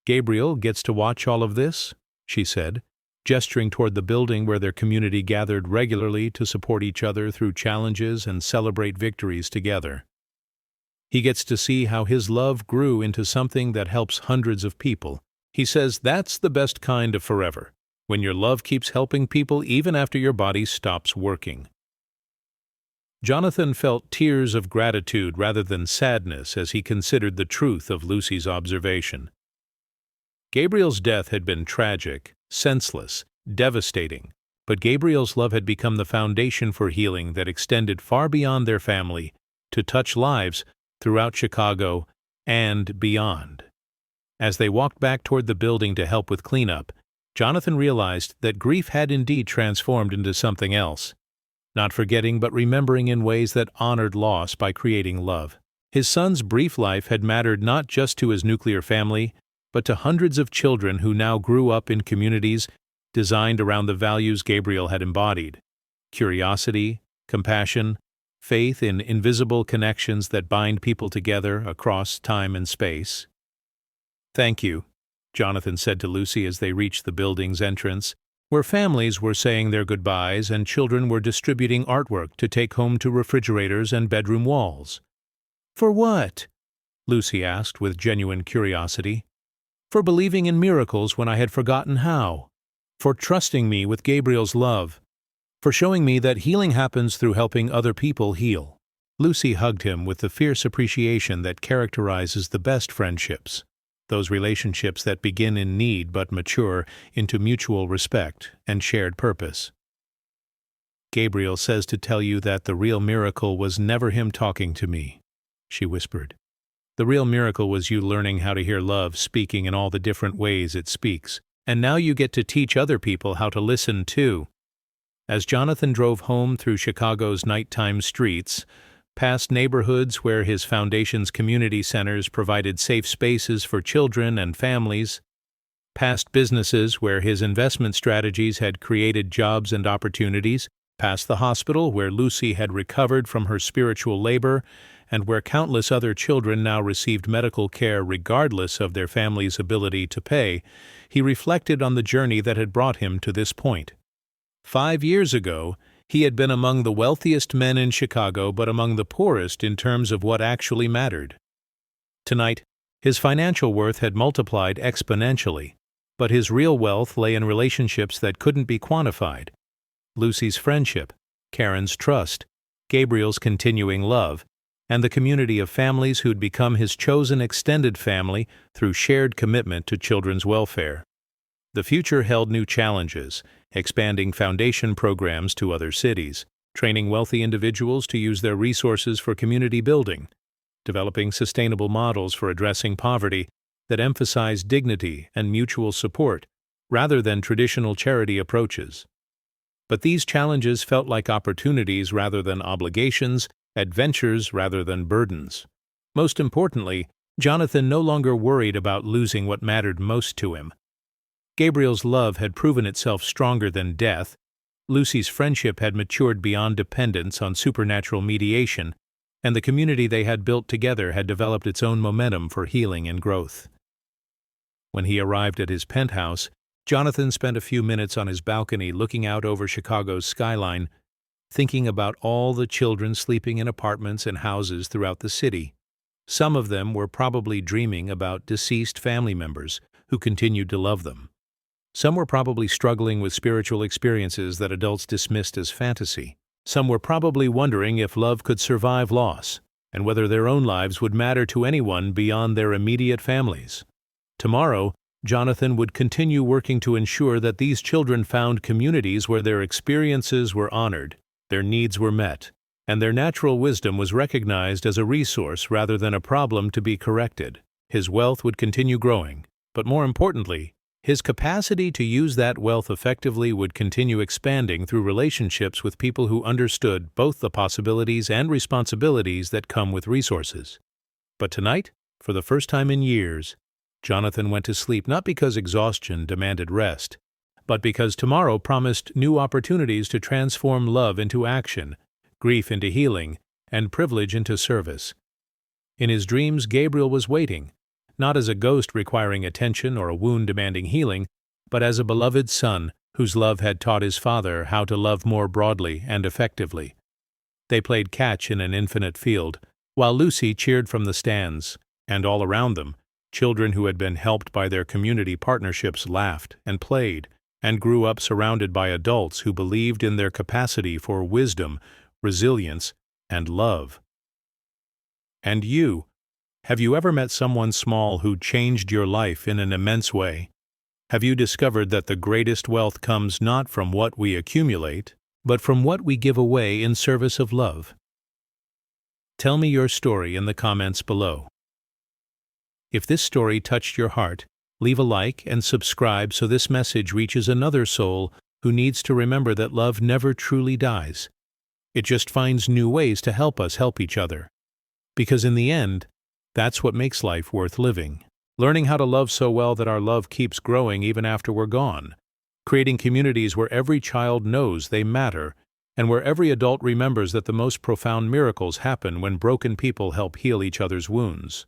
"Gabriel gets to watch all of this," she said, gesturing toward the building where their community gathered regularly to support each other through challenges and celebrate victories together. "He gets to see how his love grew into something that helps hundreds of people. He says that's the best kind of forever, when your love keeps helping people even after your body stops working." Jonathan felt tears of gratitude rather than sadness as he considered the truth of Lucy's observation. Gabriel's death had been tragic, senseless, devastating, but Gabriel's love had become the foundation for healing that extended far beyond their family to touch lives throughout Chicago and beyond. As they walked back toward the building to help with cleanup, Jonathan realized that grief had indeed transformed into something else, not forgetting but remembering in ways that honored loss by creating love. His son's brief life had mattered not just to his nuclear family, but to hundreds of children who now grew up in communities designed around the values Gabriel had embodied: curiosity, compassion, faith in invisible connections that bind people together across time and space. "Thank you," Jonathan said to Lucy as they reached the building's entrance, where families were saying their goodbyes and children were distributing artwork to take home to refrigerators and bedroom walls. "For what?" Lucy asked with genuine curiosity. "For believing in miracles when I had forgotten how. For trusting me with Gabriel's love. For showing me that healing happens through helping other people heal." Lucy hugged him with the fierce appreciation that characterizes the best friendships. those relationships that begin in need but mature into mutual respect and shared purpose. "Gabriel says to tell you that the real miracle was never him talking to me," she whispered. "The real miracle was you learning how to hear love speaking in all the different ways it speaks, and now you get to teach other people how to listen too." As Jonathan drove home through Chicago's nighttime streets, past neighborhoods where his foundation's community centers provided safe spaces for children and families, past businesses where his investment strategies had created jobs and opportunities, past the hospital where Lucy had recovered from her spiritual labor, and where countless other children now received medical care regardless of their family's ability to pay, he reflected on the journey that had brought him to this point. 5 years ago, he had been among the wealthiest men in Chicago, but among the poorest in terms of what actually mattered. Tonight, his financial worth had multiplied exponentially, but his real wealth lay in relationships that couldn't be quantified. Lucy's friendship, Karen's trust, Gabriel's continuing love, and the community of families who'd become his chosen extended family through shared commitment to children's welfare. The future held new challenges, expanding foundation programs to other cities, training wealthy individuals to use their resources for community building, developing sustainable models for addressing poverty that emphasize dignity and mutual support rather than traditional charity approaches. But these challenges felt like opportunities rather than obligations, adventures rather than burdens. Most importantly, Jonathan no longer worried about losing what mattered most to him. Gabriel's love had proven itself stronger than death, Lucy's friendship had matured beyond dependence on supernatural mediation, and the community they had built together had developed its own momentum for healing and growth. When he arrived at his penthouse, Jonathan spent a few minutes on his balcony looking out over Chicago's skyline, thinking about all the children sleeping in apartments and houses throughout the city. Some of them were probably dreaming about deceased family members who continued to love them. Some were probably struggling with spiritual experiences that adults dismissed as fantasy. Some were probably wondering if love could survive loss, and whether their own lives would matter to anyone beyond their immediate families. Tomorrow, Jonathan would continue working to ensure that these children found communities where their experiences were honored, their needs were met, and their natural wisdom was recognized as a resource rather than a problem to be corrected. His wealth would continue growing, but more importantly, his capacity to use that wealth effectively would continue expanding through relationships with people who understood both the possibilities and responsibilities that come with resources. But tonight, for the first time in years, Jonathan went to sleep not because exhaustion demanded rest, but because tomorrow promised new opportunities to transform love into action, grief into healing, and privilege into service. In his dreams, Gabriel was waiting, not as a ghost requiring attention or a wound demanding healing, but as a beloved son whose love had taught his father how to love more broadly and effectively. They played catch in an infinite field, while Lucy cheered from the stands, and all around them, children who had been helped by their community partnerships laughed and played, and grew up surrounded by adults who believed in their capacity for wisdom, resilience, and love. And you, have you ever met someone small who changed your life in an immense way? Have you discovered that the greatest wealth comes not from what we accumulate, but from what we give away in service of love? Tell me your story in the comments below. If this story touched your heart, leave a like and subscribe so this message reaches another soul who needs to remember that love never truly dies. It just finds new ways to help us help each other. Because in the end, that's what makes life worth living. Learning how to love so well that our love keeps growing even after we're gone. Creating communities where every child knows they matter, and where every adult remembers that the most profound miracles happen when broken people help heal each other's wounds.